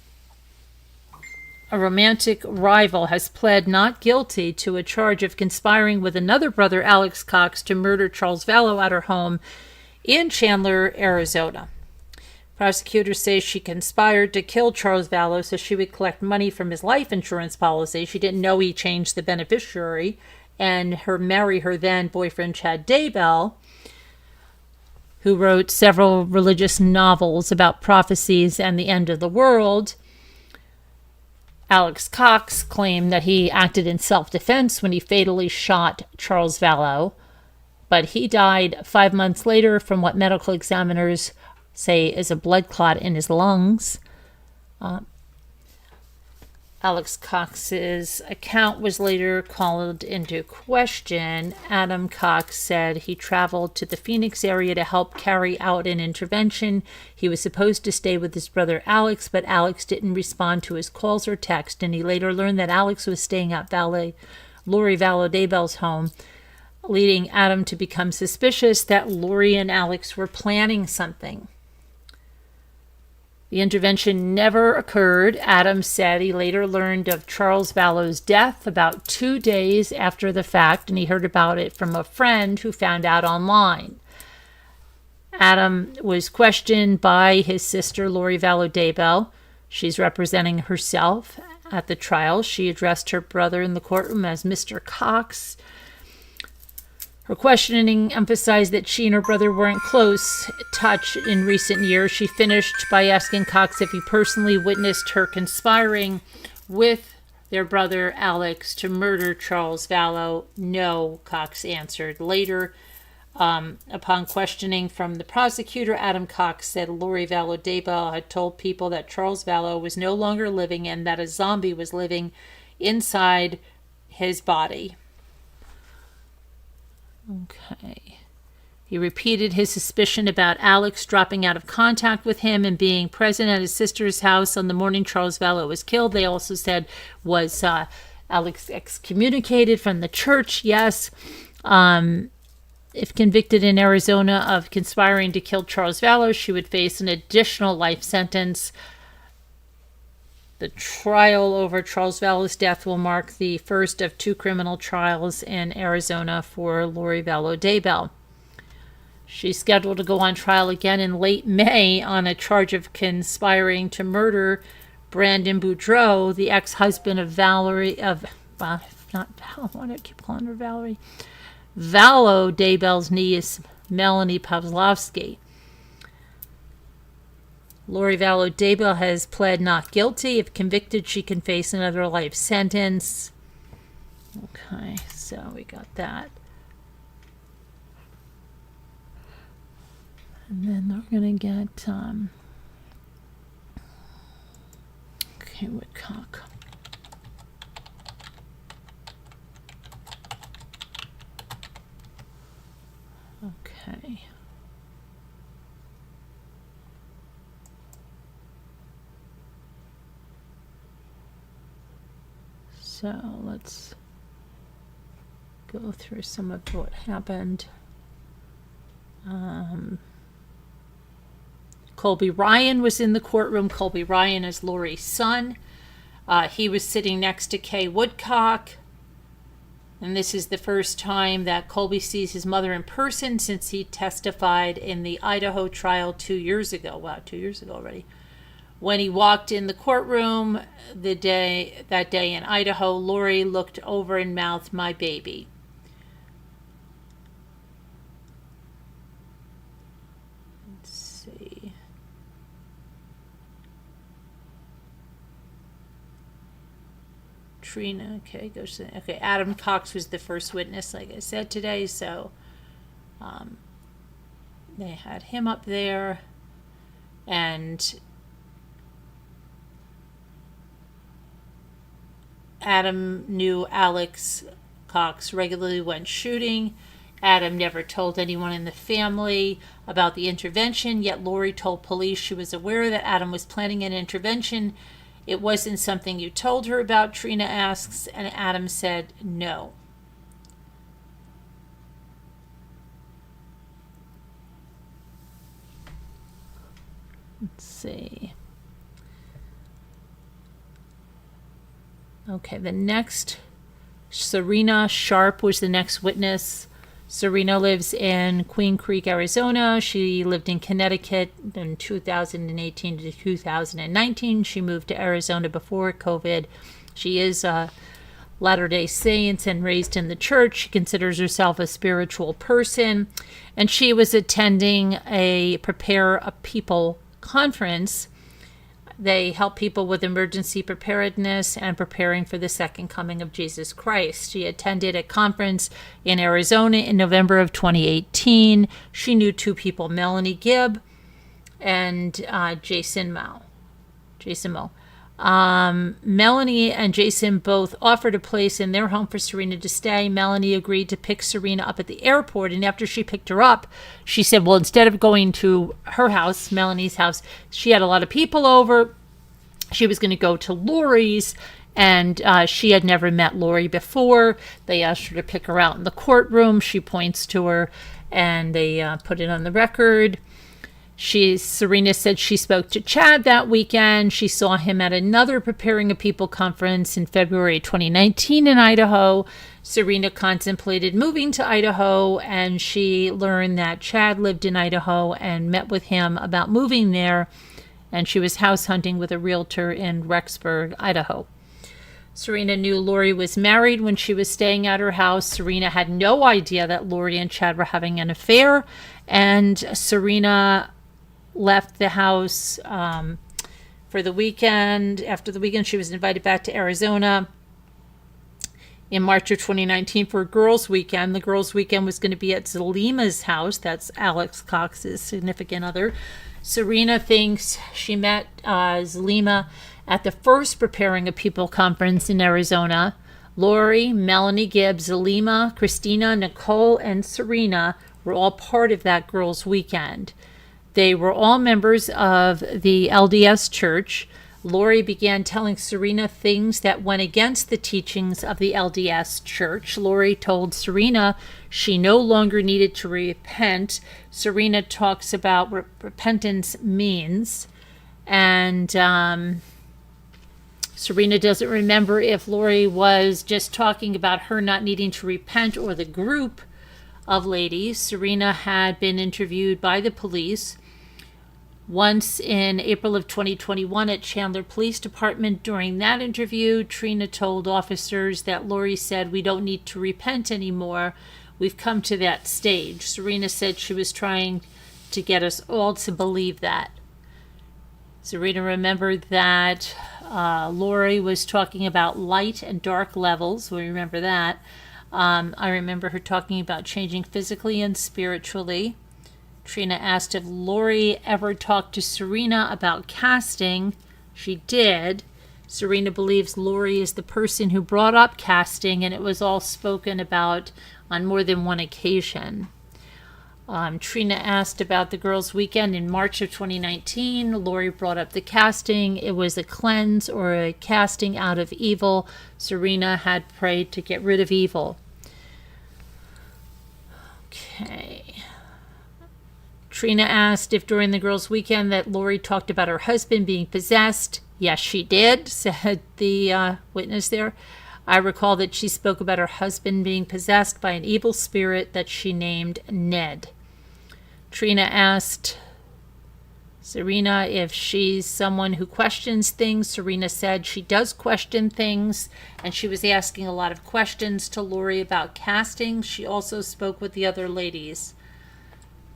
romantic rival, has pled not guilty to a charge of conspiring with another brother, Alex Cox, to murder Charles Vallow at her home in Chandler, Arizona. Prosecutors say she conspired to kill Charles Vallow so she would collect money from his life insurance policy. She didn't know he changed the beneficiary, and marry her then boyfriend, Chad Daybell, who wrote several religious novels about prophecies and the end of the world. Alex Cox claimed that he acted in self-defense when he fatally shot Charles Vallow, but he died 5 months later from what medical examiners say is a blood clot in his lungs. Alex Cox's account was later called into question. Adam Cox said he traveled to the Phoenix area to help carry out an intervention. He was supposed to stay with his brother Alex, but Alex didn't respond to his calls or text, and he later learned that Alex was staying at Lori Vallow Daybell's home leading Adam to become suspicious that Lori and Alex were planning something. The intervention never occurred. Adam said he later learned of Charles Vallow's death about 2 days after the fact, and he heard about it from a friend who found out online. Adam was questioned by his sister, Lori Vallow Daybell. She's representing herself at the trial. She addressed her brother in the courtroom as Mr. Cox. Her questioning emphasized that she and her brother weren't close touch in recent years. She finished by asking Cox if he personally witnessed her conspiring with their brother Alex to murder Charles Vallow. No, Cox answered. Later, upon questioning from the prosecutor, Adam Cox said Lori Vallow Daybell had told people that Charles Vallow was no longer living and that a zombie was living inside his body. Okay. He repeated his suspicion about Alex dropping out of contact with him and being present at his sister's house on the morning Charles Vallow was killed. They also said, was Alex excommunicated from the church? Yes. If convicted in Arizona of conspiring to kill Charles Vallow, she would face an additional life sentence. The trial over Charles Vallow's death will mark the first of 2 criminal trials in Arizona for Lori Vallow Daybell. She's scheduled to go on trial again in late May on a charge of conspiring to murder Brandon Boudreaux, the ex-husband of Valerie, why do I keep calling her Valerie? Vallow Daybell's niece, Melanie Pavlovsky. Lori Vallow Daybell has pled not guilty. If convicted, she can face another life sentence. Okay, so we got that. And then we're going to get, okay, Woodcock. Okay. So let's go through some of what happened. Colby Ryan was in the courtroom. Colby Ryan is Lori's son. He was sitting next to Kay Woodcock. And this is the first time that Colby sees his mother in person since he testified in the Idaho trial 2 years ago. Wow, 2 years ago already. When he walked in the courtroom that day in Idaho, Lori looked over and mouthed, "My baby." Let's see. Trina, okay, okay. Adam Cox was the first witness, like I said today, so they had him up there, and Adam knew Alex Cox regularly went shooting. Adam never told anyone in the family about the intervention, yet Lori told police she was aware that Adam was planning an intervention. It wasn't something you told her about, Trina asks, and Adam said no. Let's see. Okay, the next, Serena Sharp was the next witness. Serena lives in Queen Creek, Arizona. She lived in Connecticut in 2018 to 2019. She moved to Arizona before COVID. She is a Latter-day Saints and raised in the church. She considers herself a spiritual person. And she was attending a Prepare a People conference. They help people with emergency preparedness and preparing for the second coming of Jesus Christ. She attended a conference in Arizona in November of 2018. She knew 2 people, Melanie Gibb and Jason Moe. Melanie and Jason both offered a place in their home for Serena to stay. Melanie agreed to pick Serena up at the airport, and after she picked her up, she said, well, instead of going to her house, Melanie's house, she had a lot of people over. She was going to go to Lori's, And she had never met Lori before. They asked her to pick her out in the courtroom. She points to her, and they put it on the record. Serena said she spoke to Chad that weekend. She saw him at another Preparing a People conference in February 2019 in Idaho. Serena contemplated moving to Idaho, and she learned that Chad lived in Idaho and met with him about moving there, and she was house hunting with a realtor in Rexburg, Idaho. Serena knew Lori was married when she was staying at her house. Serena had no idea that Lori and Chad were having an affair, and Serena left the house for the weekend. After the weekend, she was invited back to Arizona in March of 2019 for a girls' weekend. The girls' weekend was going to be at Zalima's house. That's Alex Cox's significant other. Serena thinks she met Zalima at the first Preparing a People conference in Arizona. Lori, Melanie Gibbs, Zalima, Christina, Nicole, and Serena were all part of that girls' weekend. They were all members of the LDS Church. Lori began telling Serena things that went against the teachings of the LDS Church. Lori told Serena she no longer needed to repent. Serena talks about what repentance means. And Serena doesn't remember if Lori was just talking about her not needing to repent or the group of ladies. Serena had been interviewed by the police once in April of 2021 at Chandler Police Department. During that interview, Trina told officers that Lori said, "We don't need to repent anymore. We've come to that stage." Serena said she was trying to get us all to believe that. Serena remembered that Lori was talking about light and dark levels. We remember that. I remember her talking about changing physically and spiritually. Trina asked if Lori ever talked to Serena about casting. She did. Serena believes Lori is the person who brought up casting, and it was all spoken about on more than one occasion. Trina asked about the girls' weekend in March of 2019. Lori brought up the casting. It was a cleanse or a casting out of evil. Serena had prayed to get rid of evil. Okay. Trina asked if during the girls' weekend that Lori talked about her husband being possessed. Yes, she did, said the witness there. I recall that she spoke about her husband being possessed by an evil spirit that she named Ned. Trina asked Serena if she's someone who questions things. Serena said she does question things, and she was asking a lot of questions to Lori about casting. She also spoke with the other ladies.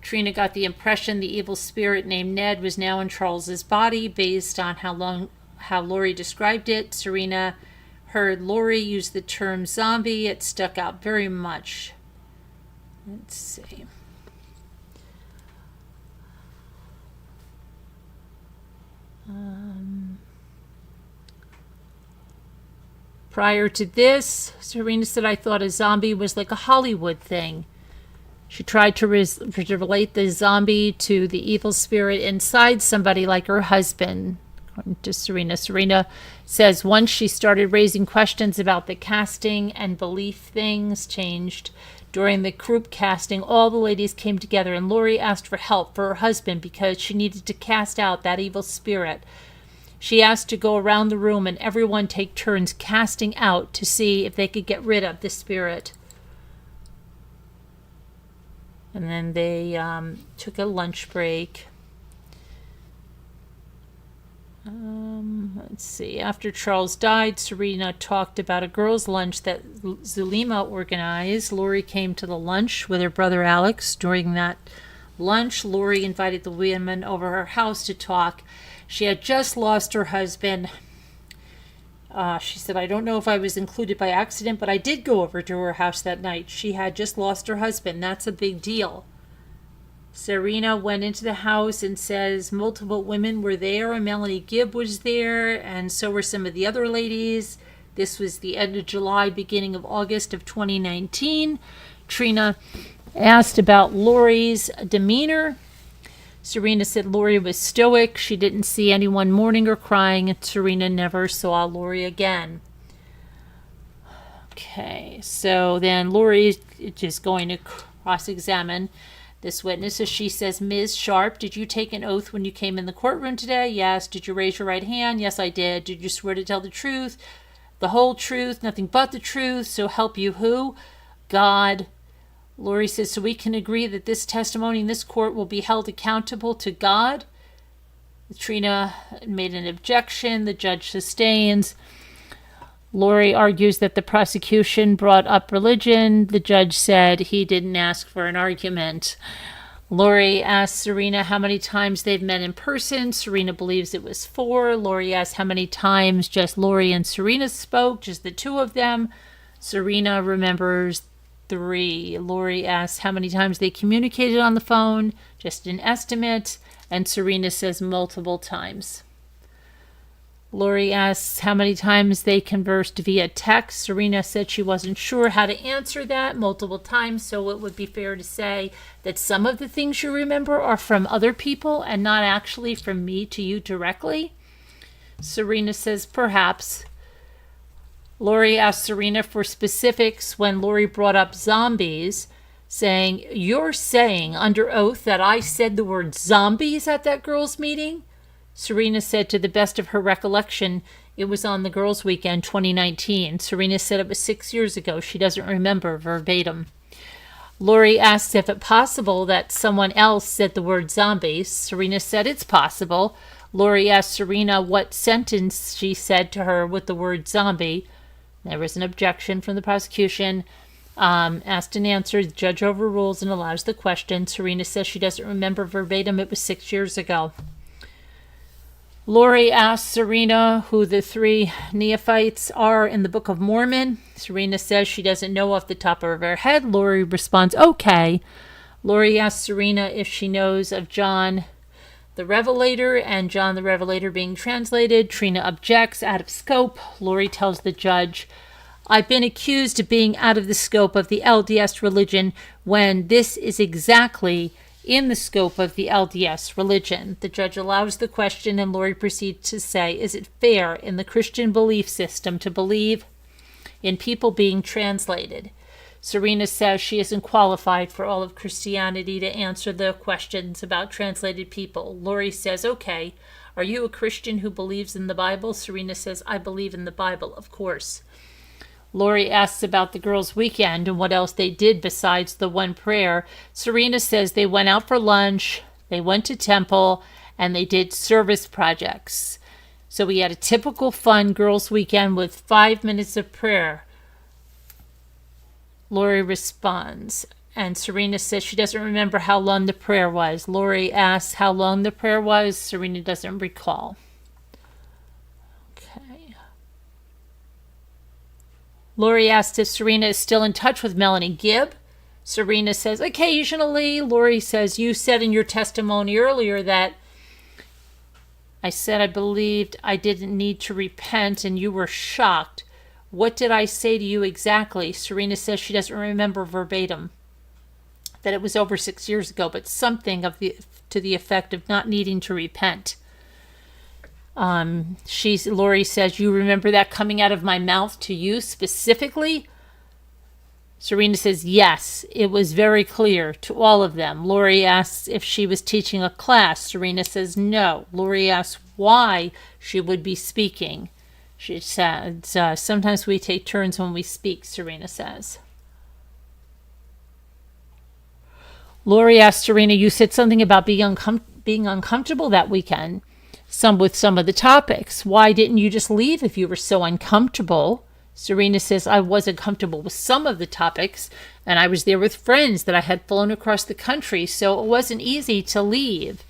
Trina got the impression the evil spirit named Ned was now in Charles's body based on how Lori described it. Serena heard Lori use the term zombie. It stuck out very much. Let's see. Prior to this, Serena said, I thought a zombie was like a Hollywood thing. She tried to relate the zombie to the evil spirit inside somebody like her husband. According to Serena, Serena says once she started raising questions about the casting and belief, things changed. During the group casting, all the ladies came together, and Lori asked for help for her husband because she needed to cast out that evil spirit. She asked to go around the room and everyone take turns casting out to see if they could get rid of the spirit. And then they took a lunch break. Let's see. After Charles died, Serena talked about a girls' lunch that Zulema organized. Lori came to the lunch with her brother Alex. During that lunch, Lori invited the women over her house to talk. She had just lost her husband. She said, I don't know if I was included by accident, but I did go over to her house that night. She had just lost her husband. That's a big deal. Serena went into the house and says multiple women were there, and Melanie Gibb was there, and so were some of the other ladies. This was the end of July, beginning of August of 2019. Trina asked about Lori's demeanor. Serena said Lori was stoic. She didn't see anyone mourning or crying, and Serena never saw Lori again. Okay, so then Lori is just going to cross-examine this witness. As she says, Ms. Sharp, did you take an oath when you came in the courtroom today? Yes. Did you raise your right hand? Yes, I did. Did you swear to tell the truth, the whole truth, nothing but the truth? So help you who? God. Lori says, so we can agree that this testimony in this court will be held accountable to God? Trina made an objection. The judge sustains. Lori argues that the prosecution brought up religion. The judge said he didn't ask for an argument. Lori asks Serena how many times they've met in person. Serena believes it was 4. Lori asks how many times just Lori and Serena spoke, just the two of them. Serena remembers 3. Lori asks how many times they communicated on the phone, just an estimate, and Serena says multiple times. Lori asks how many times they conversed via text. Serena said she wasn't sure how to answer that, multiple times, so it would be fair to say that some of the things you remember are from other people and not actually from me to you directly. Serena says perhaps. Lori asked Serena for specifics when Lori brought up zombies, saying, you're saying under oath that I said the word zombies at that girls' meeting? Serena said to the best of her recollection, it was on the girls' weekend 2019. Serena said it was 6 years ago. She doesn't remember verbatim. Lori asked if it's possible that someone else said the word zombies. Serena said it's possible. Lori asked Serena what sentence she said to her with the word zombie. There was an objection from the prosecution. Asked and answered. The judge overrules and allows the question. Serena says she doesn't remember verbatim. It was 6 years ago. Lori asks Serena who the 3 neophytes are in the Book of Mormon. Serena says she doesn't know off the top of her head. Lori responds, okay. Lori asks Serena if she knows of John the Revelator and John the Revelator being translated. Trina objects, out of scope. Lori tells the judge, I've been accused of being out of the scope of the LDS religion when this is exactly in the scope of the LDS religion. The judge allows the question and Lori proceeds to say, is it fair in the Christian belief system to believe in people being translated? Serena says she isn't qualified for all of Christianity to answer the questions about translated people. Lori says, okay, are you a Christian who believes in the Bible? Serena says, I believe in the Bible, of course. Lori asks about the girls' weekend and what else they did besides the one prayer. Serena says they went out for lunch, they went to temple, and they did service projects. So we had a typical fun girls' weekend with 5 minutes of prayer. Lori responds, and Serena says she doesn't remember how long the prayer was. Lori asks how long the prayer was. Serena doesn't recall. Okay. Lori asks if Serena is still in touch with Melanie Gibb. Serena says, occasionally. Lori says, you said in your testimony earlier that I said I believed I didn't need to repent and you were shocked. What did I say to you exactly? Serena says she doesn't remember verbatim, that it was over 6 years ago, but something to the effect of not needing to repent. Lori says, you remember that coming out of my mouth to you specifically? Serena says, yes, it was very clear to all of them. Lori asks if she was teaching a class. Serena says, no. Lori asks why she would be speaking. She says, sometimes we take turns when we speak, Serena says. Lori asked Serena, you said something about being uncomfortable that weekend, with some of the topics. Why didn't you just leave if you were so uncomfortable? Serena says, I wasn't comfortable with some of the topics, and I was there with friends that I had flown across the country, so it wasn't easy to leave.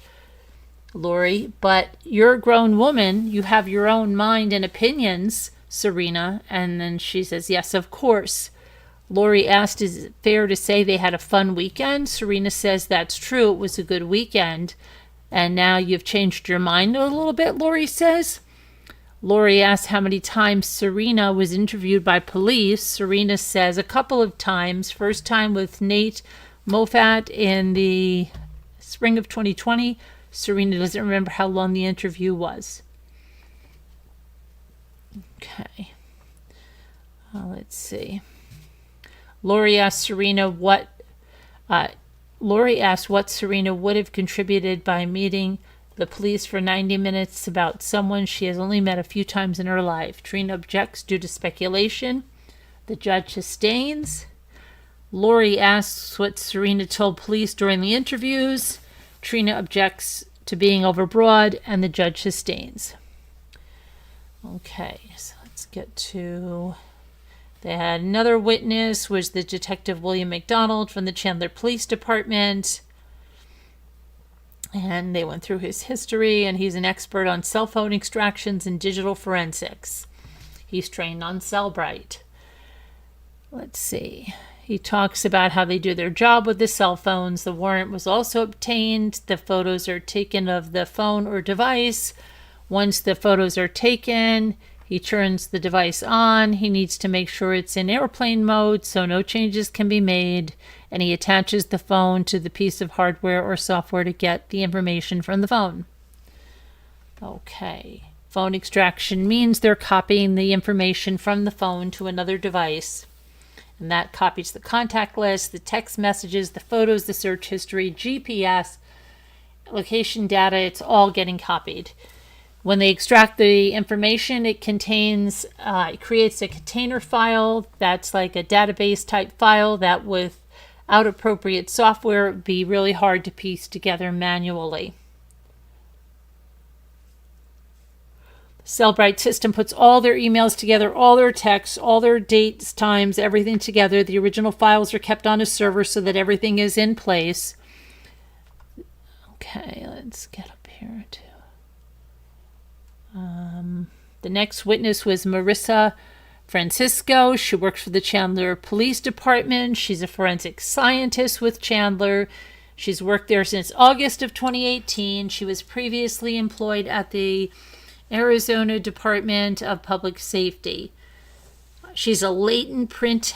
Lori, but you're a grown woman. You have your own mind and opinions, Serena. And then she says, yes, of course. Lori asked, is it fair to say they had a fun weekend? Serena says, that's true. It was a good weekend. And now you've changed your mind a little bit, Lori says. Lori asks how many times Serena was interviewed by police. Serena says a couple of times. First time with Nate Moffat in the spring of 2020. Serena doesn't remember how long the interview was. Okay. Let's see. Lori asked what Serena would have contributed by meeting the police for 90 minutes about someone she has only met a few times in her life. Trina objects due to speculation. The judge sustains. Lori asks what Serena told police during the interviews. Trina objects to being overbroad, and the judge sustains. Okay, so let's get to... They had another witness, was the Detective William McDonald from the Chandler Police Department. And they went through his history, and he's an expert on cell phone extractions and digital forensics. He's trained on Cellbrite. Let's see. He talks about how they do their job with the cell phones. The warrant was also obtained. The photos are taken of the phone or device. Once the photos are taken, he turns the device on. He needs to make sure it's in airplane mode so no changes can be made. And he attaches the phone to the piece of hardware or software to get the information from the phone. Okay. Phone extraction means they're copying the information from the phone to another device. And that copies the contact list, the text messages, the photos, the search history, GPS, location data. It's all getting copied. When they extract the information, it creates a container file that's like a database type file that without appropriate software would be really hard to piece together manually. Cellbrite system puts all their emails together, all their texts, all their dates, times, everything together. The original files are kept on a server so that everything is in place. Okay, let's get up here too. The next witness was Marissa Francisco. She works for the Chandler Police Department. She's a forensic scientist with Chandler. She's worked there since August of 2018. She was previously employed at the Arizona Department of Public Safety. She's a latent print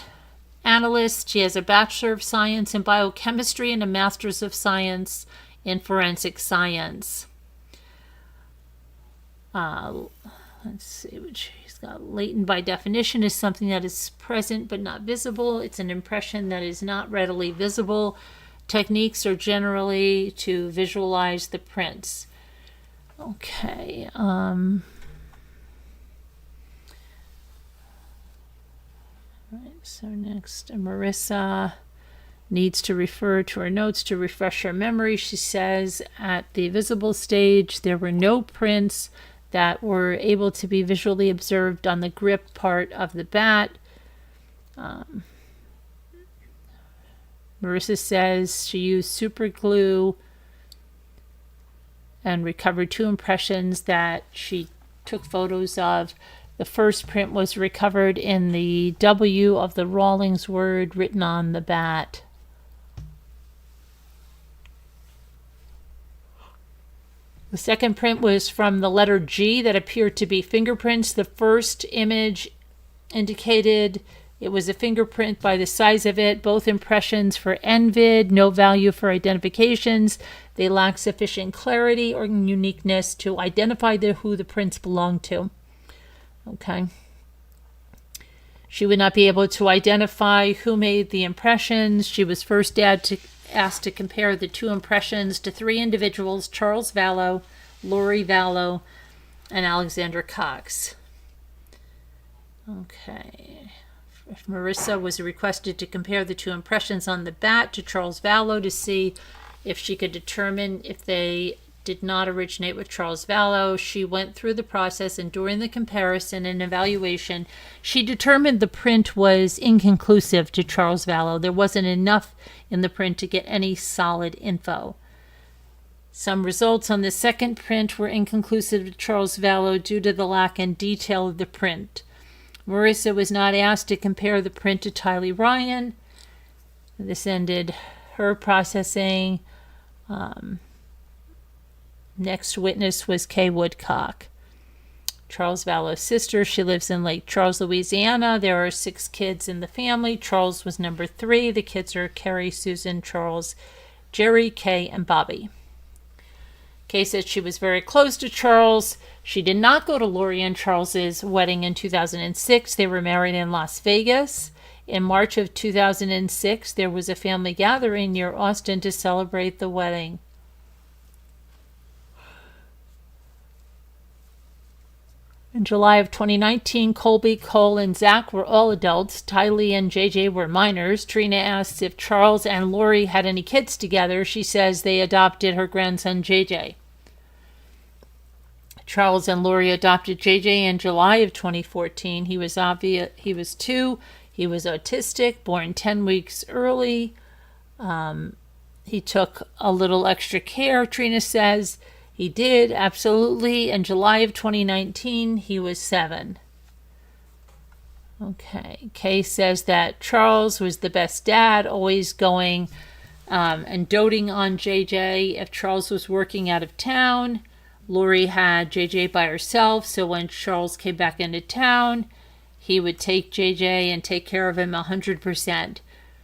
analyst. She has a Bachelor of Science in Biochemistry and a Master's of Science in Forensic Science. Let's see what she's got. Latent by definition is something that is present but not visible. It's an impression that is not readily visible. Techniques are generally to visualize the prints. Okay. Right, so next, Marissa needs to refer to her notes to refresh her memory. She says at the visible stage, there were no prints that were able to be visually observed on the grip part of the bat. Marissa says she used super glue and recovered 2 impressions that she took photos of. The first print was recovered in the W of the Rawlings word written on the bat. The second print was from the letter G that appeared to be fingerprints. The first image indicated it was a fingerprint by the size of it. Both impressions for NVID, no value for identifications. They lack sufficient clarity or uniqueness to identify who the prints belong to. Okay. She would not be able to identify who made the impressions. She was first asked to compare the 2 impressions to 3 individuals: Charles Vallow, Lori Vallow, and Alexander Cox. Okay. Marissa was requested to compare the 2 impressions on the bat to Charles Vallow to see if she could determine if they did not originate with Charles Vallow. She went through the process, and during the comparison and evaluation, she determined the print was inconclusive to Charles Vallow. There wasn't enough in the print to get any solid info. Some results on the second print were inconclusive to Charles Vallow due to the lack in detail of the print. Marissa was not asked to compare the print to Tylee Ryan. This ended her processing. Next witness was Kay Woodcock, Charles Vallow's sister. She lives in Lake Charles, Louisiana. There are 6 kids in the family. Charles was number 3. The kids are Carrie, Susan, Charles, Jerry, Kay, and Bobby. Kay said she was very close to Charles. She did not go to Lori and Charles's wedding in 2006. They were married in Las Vegas. In March of 2006, there was a family gathering near Austin to celebrate the wedding. In July of 2019, Colby, Cole, and Zach were all adults. Tylee and JJ were minors. Trina asks if Charles and Lori had any kids together. She says they adopted her grandson, JJ. Charles and Lori adopted JJ in July of 2014. He was 2. He was autistic, born 10 weeks early. He took a little extra care, Trina says. He did, absolutely. In July of 2019, he was 7. Okay. Kay says that Charles was the best dad, always going and doting on JJ if Charles was working out of town. Lori had JJ by herself, so when Charles came back into town, he would take JJ and take care of him 100%.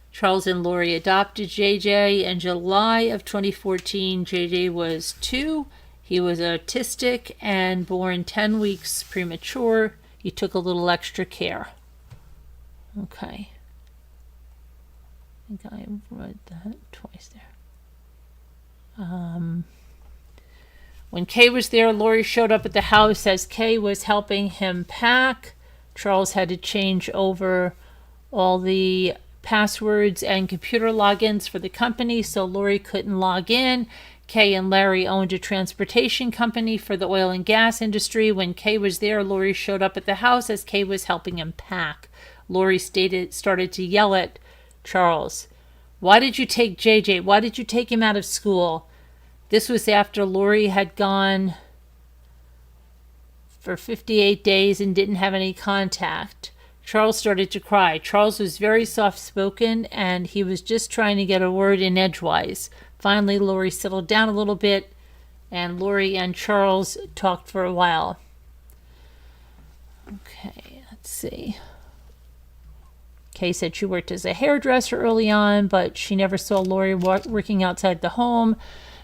Charles and Lori adopted JJ in July of 2014. JJ was 2. He was autistic and born 10 weeks premature. He took a little extra care. Okay. I think I read that twice there. When Kay was there, Lori showed up at the house as Kay was helping him pack. Charles had to change over all the passwords and computer logins for the company, so Lori couldn't log in. Kay and Larry owned a transportation company for the oil and gas industry. When Kay was there, Lori showed up at the house as Kay was helping him pack. Lori started to yell at Charles. Why did you take JJ? Why did you take him out of school? This was after Lori had gone for 58 days and didn't have any contact. Charles started to cry. Charles was very soft-spoken, and he was just trying to get a word in edgewise. Finally, Lori settled down a little bit, and Lori and Charles talked for a while. Okay, let's see. Kay said she worked as a hairdresser early on, but she never saw Lori working outside the home.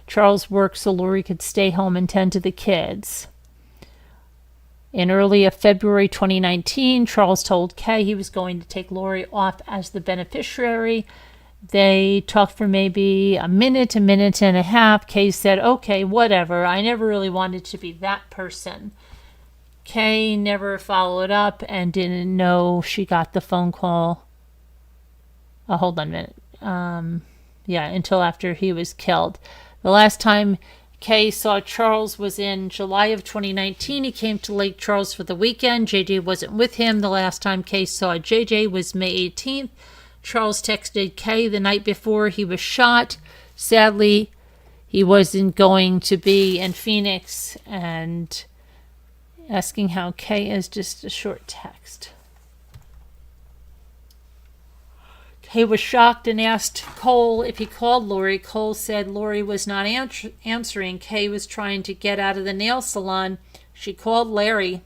Charles worked so Lori could stay home and tend to the kids. In early February 2019, Charles told Kay he was going to take Lori off as the beneficiary. They talked for maybe a minute and a half. Kay said, okay, whatever. I never really wanted to be that person. Kay never followed up and didn't know she got the phone call. Oh, hold on a minute. Until after he was killed. The last time Kay saw Charles was in July of 2019. He came to Lake Charles for the weekend. JJ wasn't with him. The last time Kay saw JJ was May 18th. Charles texted Kay the night before he was shot. Sadly, he wasn't going to be in Phoenix, and asking how Kay is, just a short text. Kay was shocked and asked Cole if he called Lori. Cole said Lori was not answering. Kay was trying to get out of the nail salon. She called Larry.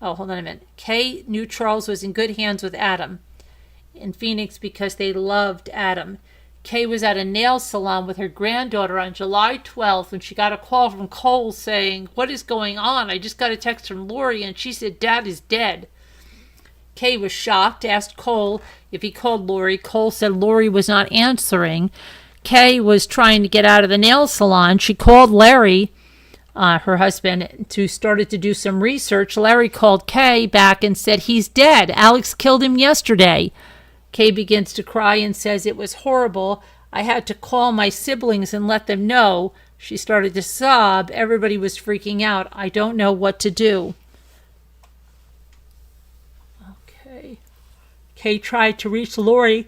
Oh, hold on a minute. Kay knew Charles was in good hands with Adam in Phoenix because they loved Adam. Kay was at a nail salon with her granddaughter on July 12th when she got a call from Cole saying, "What is going on? I just got a text from Lori and she said Dad is dead." Kay was shocked, asked Cole if he called Lori. Cole said Lori was not answering. Kay was trying to get out of the nail salon. She called Larry, her husband, started to do some research. Larry called Kay back and said, "He's dead. Alex killed him yesterday." Kay begins to cry and says, "It was horrible. I had to call my siblings and let them know." She started to sob. Everybody was freaking out. "I don't know what to do." Okay. Kay tried to reach Lori,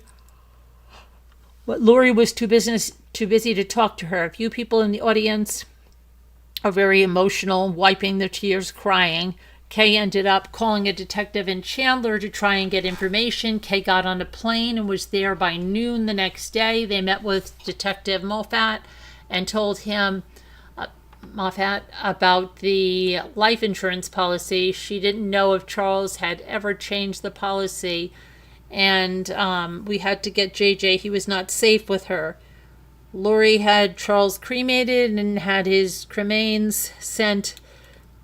but Lori was too busy to talk to her. A few people in the audience are very emotional, wiping their tears, crying. Kay ended up calling a detective in Chandler to try and get information. Kay got on a plane and was there by noon the next day. They met with Detective Moffat and told him about the life insurance policy. She didn't know if Charles had ever changed the policy, and we had to get JJ. He was not safe with her. Lori had Charles cremated and had his cremains sent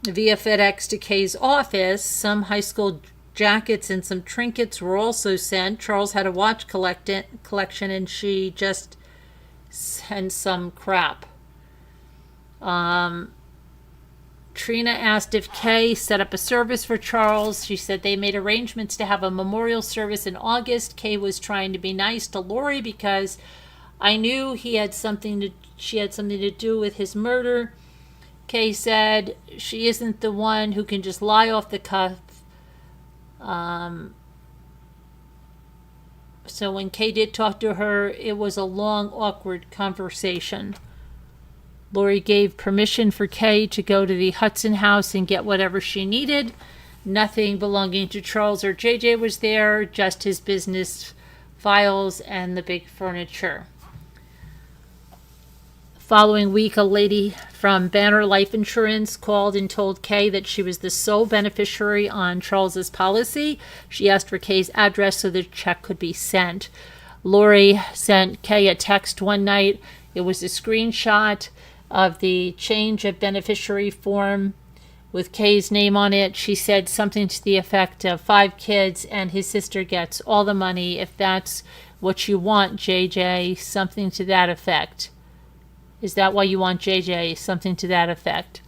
via FedEx to Kay's office. Some high school jackets and some trinkets were also sent. Charles had a watch collection, and she just sent some crap. Trina asked if Kay set up a service for Charles. She said they made arrangements to have a memorial service in August. Kay was trying to be nice to Lori because I knew she had something to do with his murder. Kay said she isn't the one who can just lie off the cuff. So when Kay did talk to her, it was a long, awkward conversation. Lori gave permission for Kay to go to the Hudson house and get whatever she needed. Nothing belonging to Charles or JJ was there, just his business files and the big furniture. Following week, a lady from Banner Life Insurance called and told Kay that she was the sole beneficiary on Charles's policy. She asked for Kay's address so the check could be sent. Lori sent Kay a text one night. It was a screenshot of the change of beneficiary form with Kay's name on it. She said something to the effect of 5 kids and his sister gets all the money if that's what you want, JJ, something to that effect. Is that why you want JJ? Something to that effect.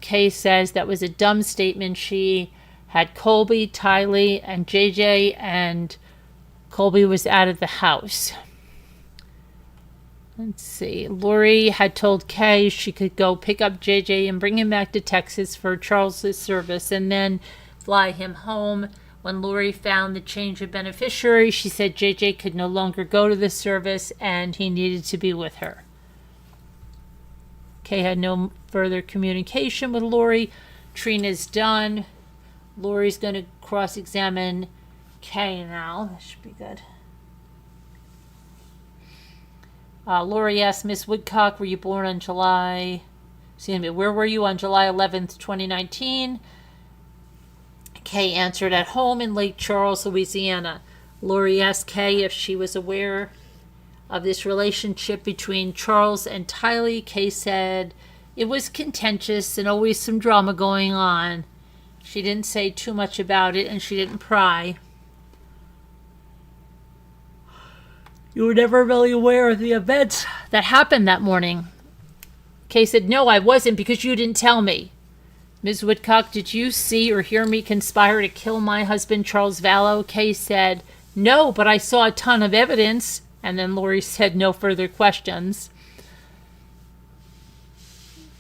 Kay says that was a dumb statement. She had Colby, Tylee, and JJ, and Colby was out of the house. Let's see. Lori had told Kay she could go pick up JJ and bring him back to Texas for Charles's service and then fly him home. When Lori found the change of beneficiary, she said JJ could no longer go to the service and he needed to be with her. Kay had no further communication with Lori. Trina's done. Lori's going to cross-examine Kay now. That should be good. Lori asked Miss Woodcock, were you born on where were you on July 11th, 2019? Kay answered, at home in Lake Charles, Louisiana. Lori asked Kay if she was aware of this relationship between Charles and Tylee. Kay said it was contentious and always some drama going on. She didn't say too much about it and she didn't pry. You were never really aware of the events that happened that morning. Kay said, no, I wasn't because you didn't tell me. Ms. Woodcock, did you see or hear me conspire to kill my husband, Charles Vallow? Kay said, no, but I saw a ton of evidence. And then Lori said no further questions.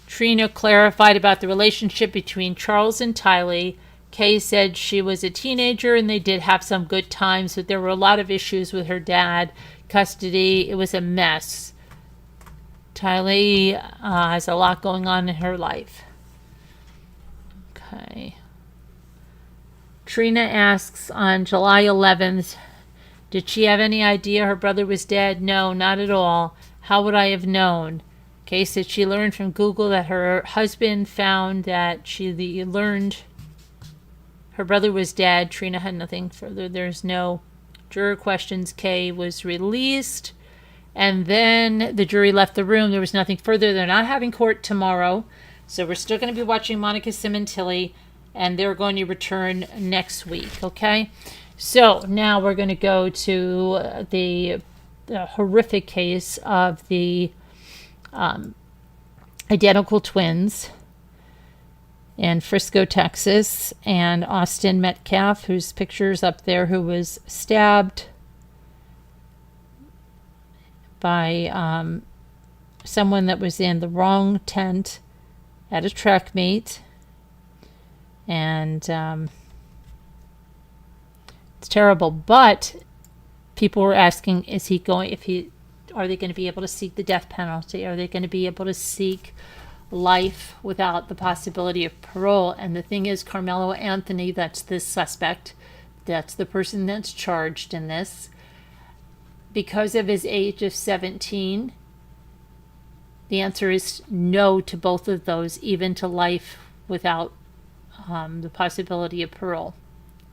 Trina clarified about the relationship between Charles and Tylee. Kay said she was a teenager and they did have some good times, but there were a lot of issues with her dad, custody. It was a mess. Tylee has a lot going on in her life. Okay. Trina asks on July 11th, did she have any idea her brother was dead? No, not at all. How would I have known? Kay said she learned from Google that her husband found that she learned her brother was dead. Trina had nothing further. There's no juror questions. Kay was released. And then the jury left the room. There was nothing further. They're not having court tomorrow. So we're still going to be watching Monica Simontilli. And they're going to return next week. Okay? So now we're going to go to the horrific case of the identical twins in Frisco, Texas, and Austin Metcalf, whose picture's up there, who was stabbed by someone that was in the wrong tent at a track meet. And it's terrible, but people were asking, are they going to be able to seek the death penalty? Are they going to be able to seek life without the possibility of parole? And the thing is, Carmelo Anthony, that's the suspect, that's the person that's charged in this, because of his age of 17, the answer is no to both of those, even to life without the possibility of parole.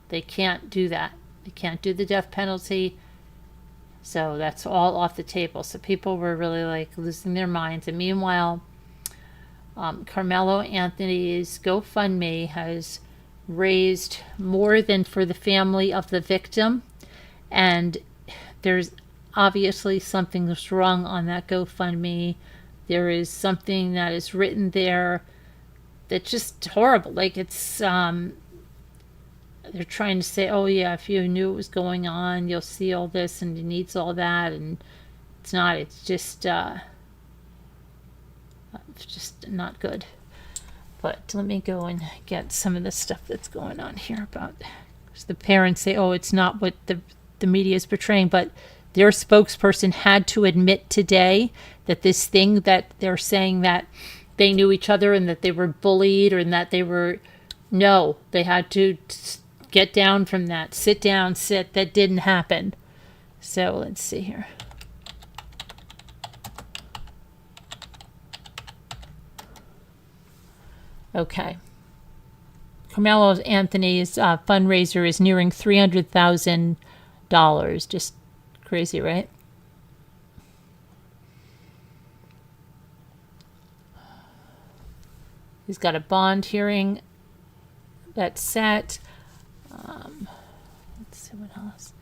They can't do that. They can't do the death penalty So that's all off the table. So people were really like losing their minds. And meanwhile, Carmelo Anthony's GoFundMe has raised more than for the family of the victim. And there's obviously something that's wrong on that GoFundMe. There is something that is written there that's just horrible. Like it's, they're trying to say, oh yeah, if you knew it was going on, you'll see all this and it needs all that. And it's not, it's just not good. But let me go and get some of the stuff that's going on here about, because the parents say, oh, it's not what the media is portraying, but their spokesperson had to admit today that this thing that they're saying that they knew each other and that they were bullied or that they were, no, they had to get down from that. Sit down, sit. That didn't happen. So let's see here. Okay. Carmelo Anthony's fundraiser is nearing $300,000. Just crazy, right? He's got a bond hearing that's set. Let's see what else.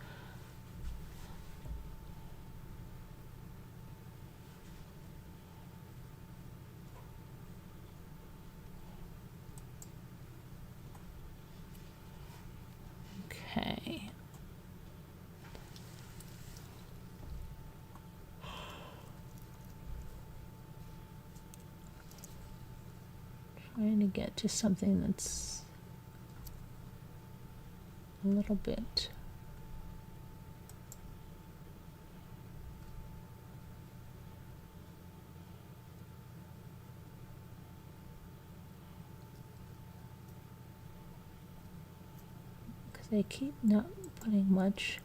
Okay. Trying to get to something that's a little bit. Because they keep not putting much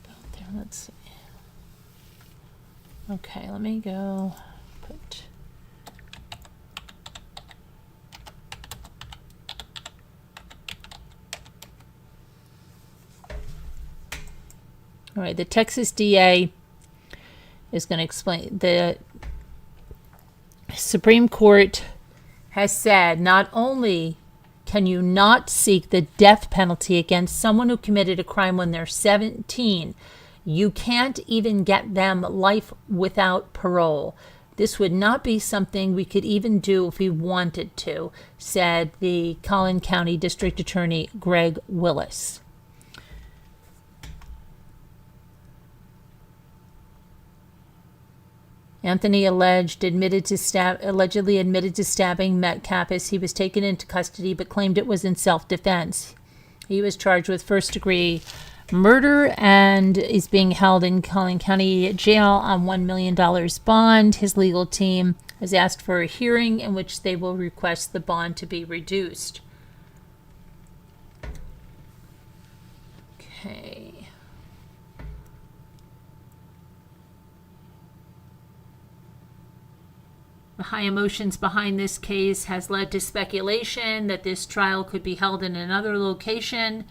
about there. Let's see. Okay, let me go put. All right, the Texas DA is going to explain. The Supreme Court has said not only can you not seek the death penalty against someone who committed a crime when they're 17, you can't even get them life without parole. This would not be something we could even do if we wanted to, said the Collin County District Attorney Greg Willis. Anthony allegedly admitted to stabbing Metcalf as he was taken into custody, but claimed it was in self-defense. He was charged with first-degree murder and is being held in Collin County Jail on $1 million bond. His legal team has asked for a hearing in which they will request the bond to be reduced. Okay. The high emotions behind this case has led to speculation that this trial could be held in another location,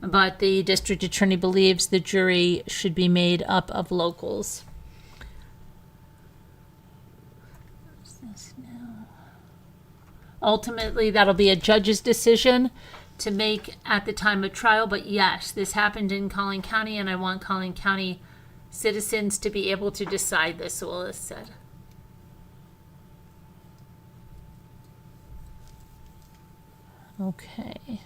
but the district attorney believes the jury should be made up of locals. What's this now? Ultimately, that'll be a judge's decision to make at the time of trial, but yes, this happened in Collin County, and I want Collin County citizens to be able to decide this, Willis said. Okay.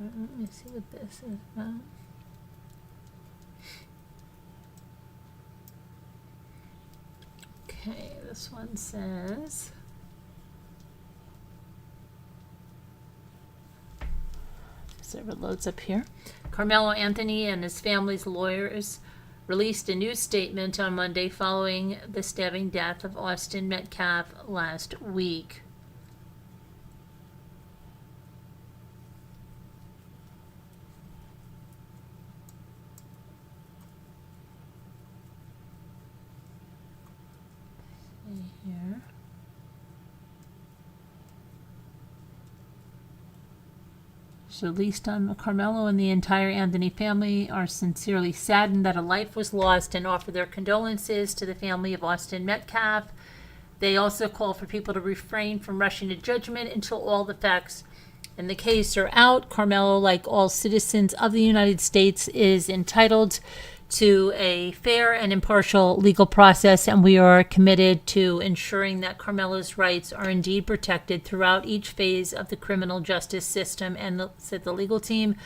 Let me see what this is about. Okay, this one says, so it loads up here. Carmelo Anthony and his family's lawyers released a news statement on Monday following the stabbing death of Austin Metcalf last week. Here. So at least Carmelo and the entire Anthony family are sincerely saddened that a life was lost and offer their condolences to the family of Austin Metcalf. They also call for people to refrain from rushing to judgment until all the facts in the case are out. Carmelo, like all citizens of the United States, is entitled to a fair and impartial legal process, and we are committed to ensuring that Carmelo's rights are indeed protected throughout each phase of the criminal justice system, said the legal team.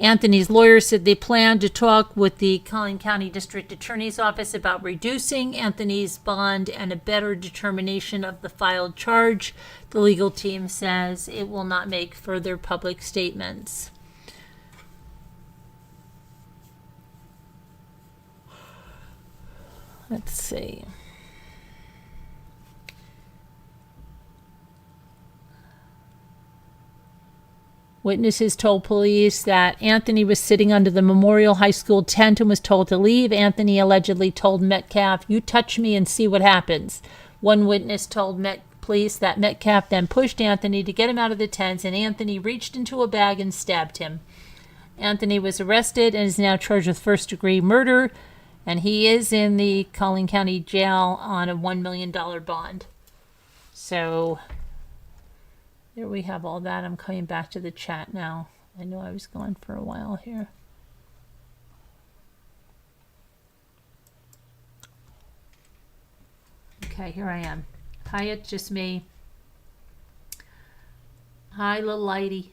Anthony's lawyer said they plan to talk with the Collin County District Attorney's Office about reducing Anthony's bond and a better determination of the filed charge. The legal team says it will not make further public statements. Let's see. Witnesses told police that Anthony was sitting under the Memorial High School tent and was told to leave. Anthony allegedly told Metcalf, "You touch me and see what happens." One witness told police that Metcalf then pushed Anthony to get him out of the tent, and Anthony reached into a bag and stabbed him. Anthony was arrested and is now charged with first-degree murder, and he is in the Collin County Jail on a $1 million bond. So there we have all that. I'm coming back to the chat now. I know I was gone for a while here. Okay, here I am. Hi, it's just me. Hi, little lady.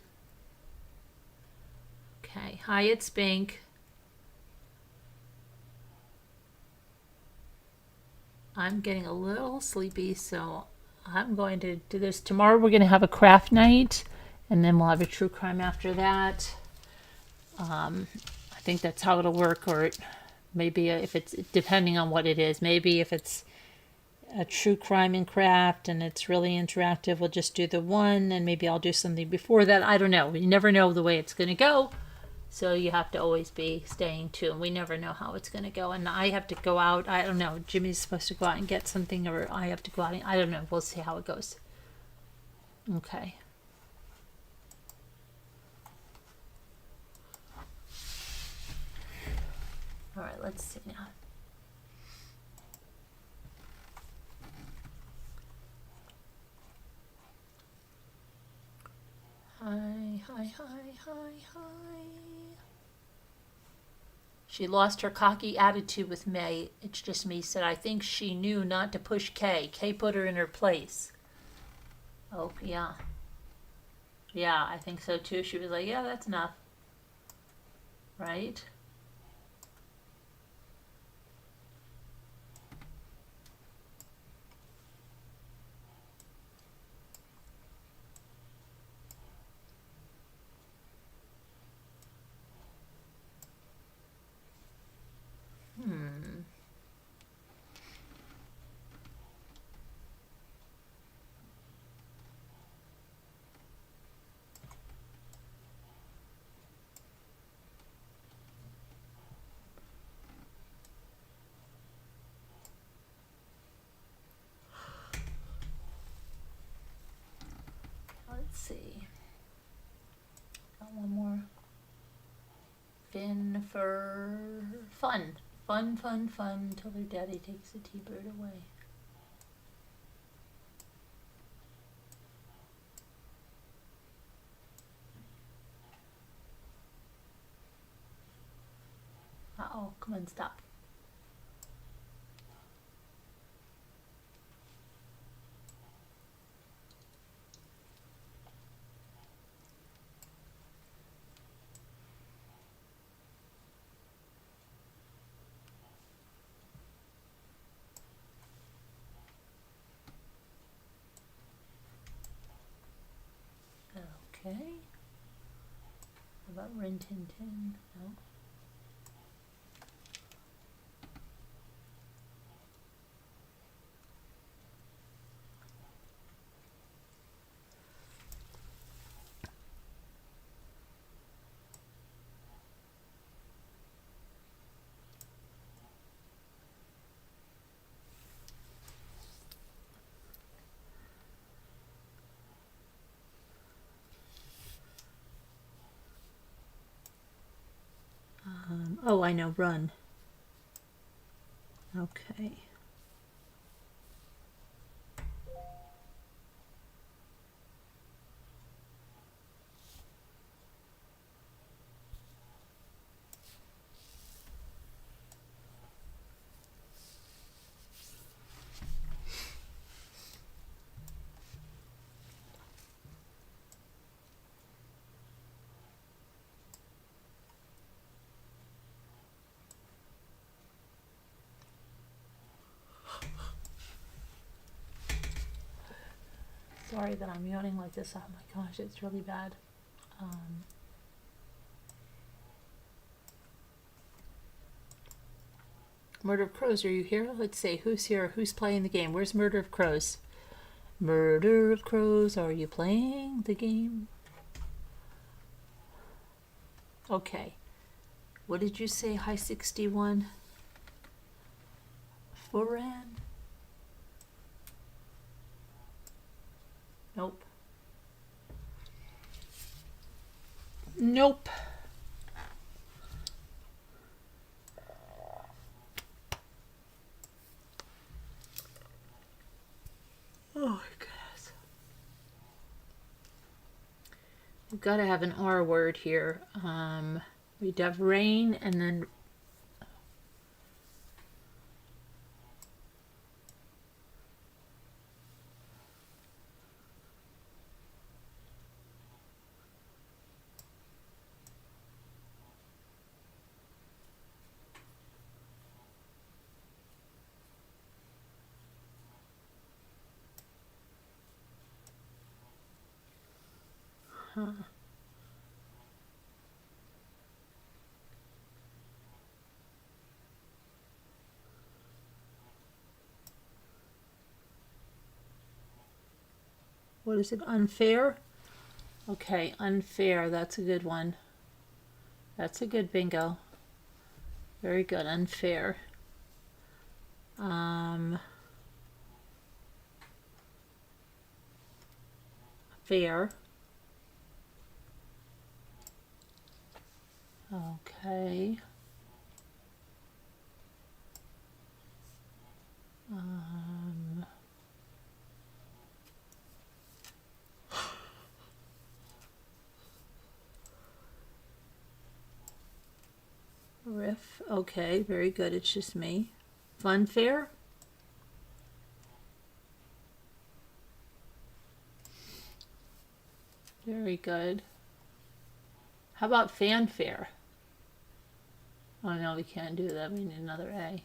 Okay, hi, it's Bink. I'm getting a little sleepy, so I'm going to do this. Tomorrow we're going to have a craft night, and then we'll have a true crime after that. I think that's how it'll work, or maybe if it's, depending on what it is, maybe if it's a true crime and craft and it's really interactive, we'll just do the one, and maybe I'll do something before that. I don't know. You never know the way it's going to go. So you have to always be staying tuned. We never know how it's going to go. And I have to go out. I don't know. Jimmy's supposed to go out and get something, or I have to go out. I don't know. We'll see how it goes. Okay. All right, let's see now. Hi, hi, hi, hi, hi. She lost her cocky attitude with May. It's just me. Said, I think she knew not to push Kay. Kay put her in her place. Oh, yeah. Yeah, I think so too. She was like, yeah, that's enough. Right? Let's see. Got one more. Fin for fun. Fun, fun, fun until their daddy takes the T-bird away. Uh-oh, come on, stop. Okay. How about Rin Tin Tin? No. Oh, I know, run. Okay. Sorry that I'm yawning like this. Oh my gosh, it's really bad. Murder of Crows, are you here? Let's see, who's here? Who's playing the game? Where's Murder of Crows? Murder of Crows, are you playing the game? Okay. What did you say, High 61? Foran? Nope. Nope. Oh my goodness. We've got to have an R word here. We'd have rain and then what is it? Unfair? Okay, unfair. That's a good one. That's a good bingo. Very good. Unfair. Fair. Okay. Riff. Okay, very good. It's just me. Funfair. Very good. How about fanfare? Oh no, we can't do that. We need another A.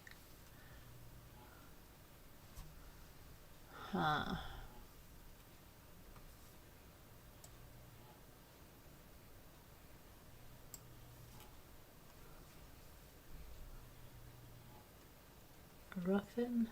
Huh. Gruffin.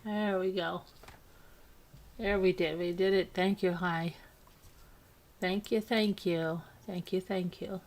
There we go. There we did. We did it. Thank you, Hi. Thank you, thank you. Thank you, thank you.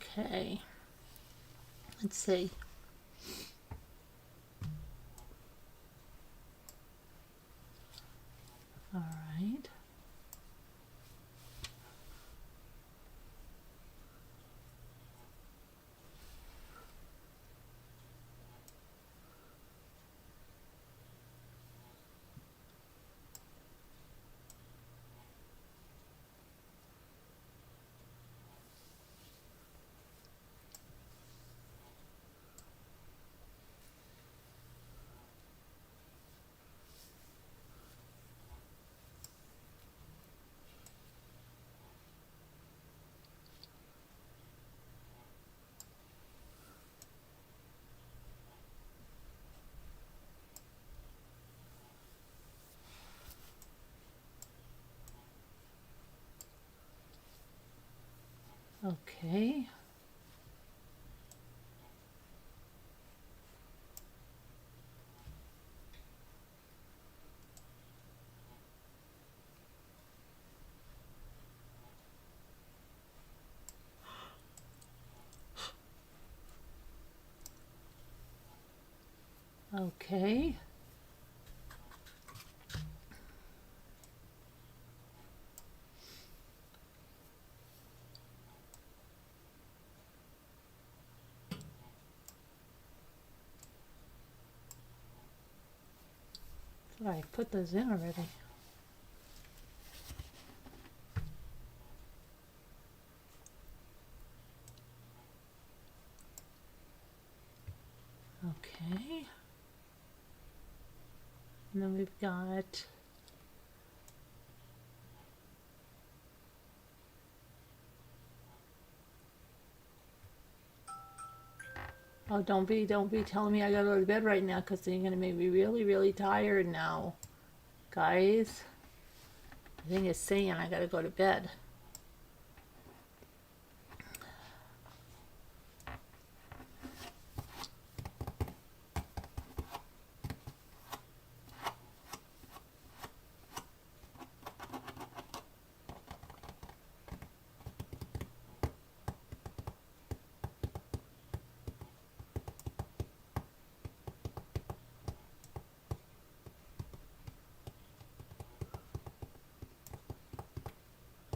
Okay. Let's see. All right. Okay. Okay. So I put those in already. Okay. And then we've got oh, don't be telling me I gotta go to bed right now, because then you're gonna make me really, really tired now. Guys, the thing is saying I gotta go to bed.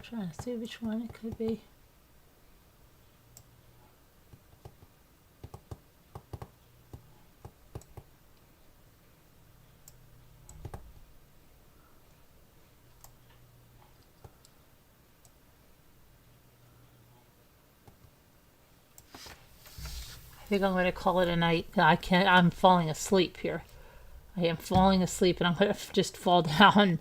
Trying to see which one it could be. I think I'm going to call it a night. I'm falling asleep here. I am falling asleep and I'm going to just fall down.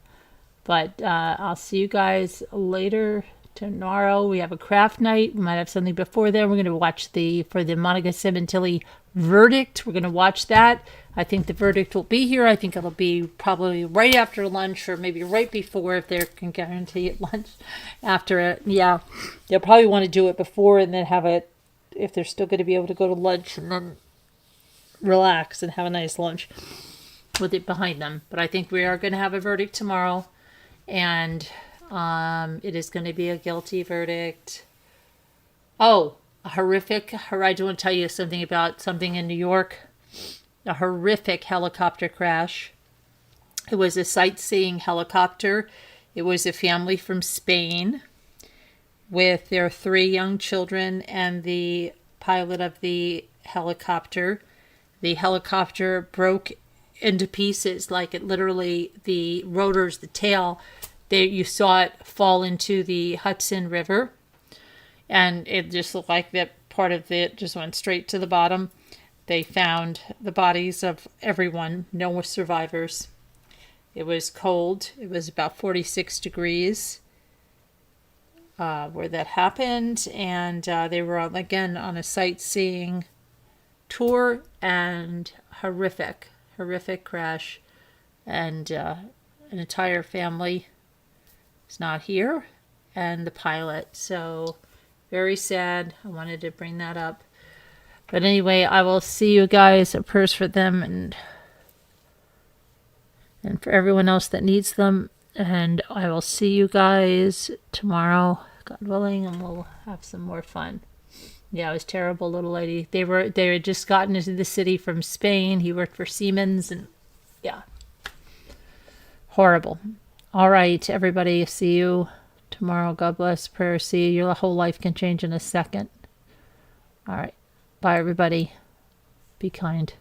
But I'll see you guys later tomorrow. We have a craft night. We might have something before then. We're going to watch for the Monica Simontilli verdict. We're going to watch that. I think the verdict will be here. I think it'll be probably right after lunch, or maybe right before, if they can guarantee it lunch after it. Yeah, they'll probably want to do it before and then have it, if they're still going to be able to go to lunch, and then relax and have a nice lunch with it behind them. But I think we are going to have a verdict tomorrow, and it is going to be a guilty verdict. Oh, a horrific, I do want to tell you something about something in New York. A horrific helicopter crash. It was a sightseeing helicopter. It was a family from Spain with their 3 young children and the pilot of the helicopter. The helicopter broke into pieces, like it literally, the rotors, the tail, you saw it fall into the Hudson River, and it just looked like that part of it just went straight to the bottom. They found the bodies of everyone, no survivors. It was cold. It was about 46 degrees where that happened, and they were again on a sightseeing tour, and horrific crash, and an entire family is not here, and the pilot. So very sad. I wanted to bring that up. But anyway, I will see you guys. Prayers for them and for everyone else that needs them. And I will see you guys tomorrow, God willing, and we'll have some more fun. Yeah, it was terrible, little lady. They had just gotten into the city from Spain. He worked for Siemens, and yeah, horrible. All right, everybody. See you tomorrow. God bless. Prayer. See you. Your whole life can change in a second. All right. Bye, everybody. Be kind.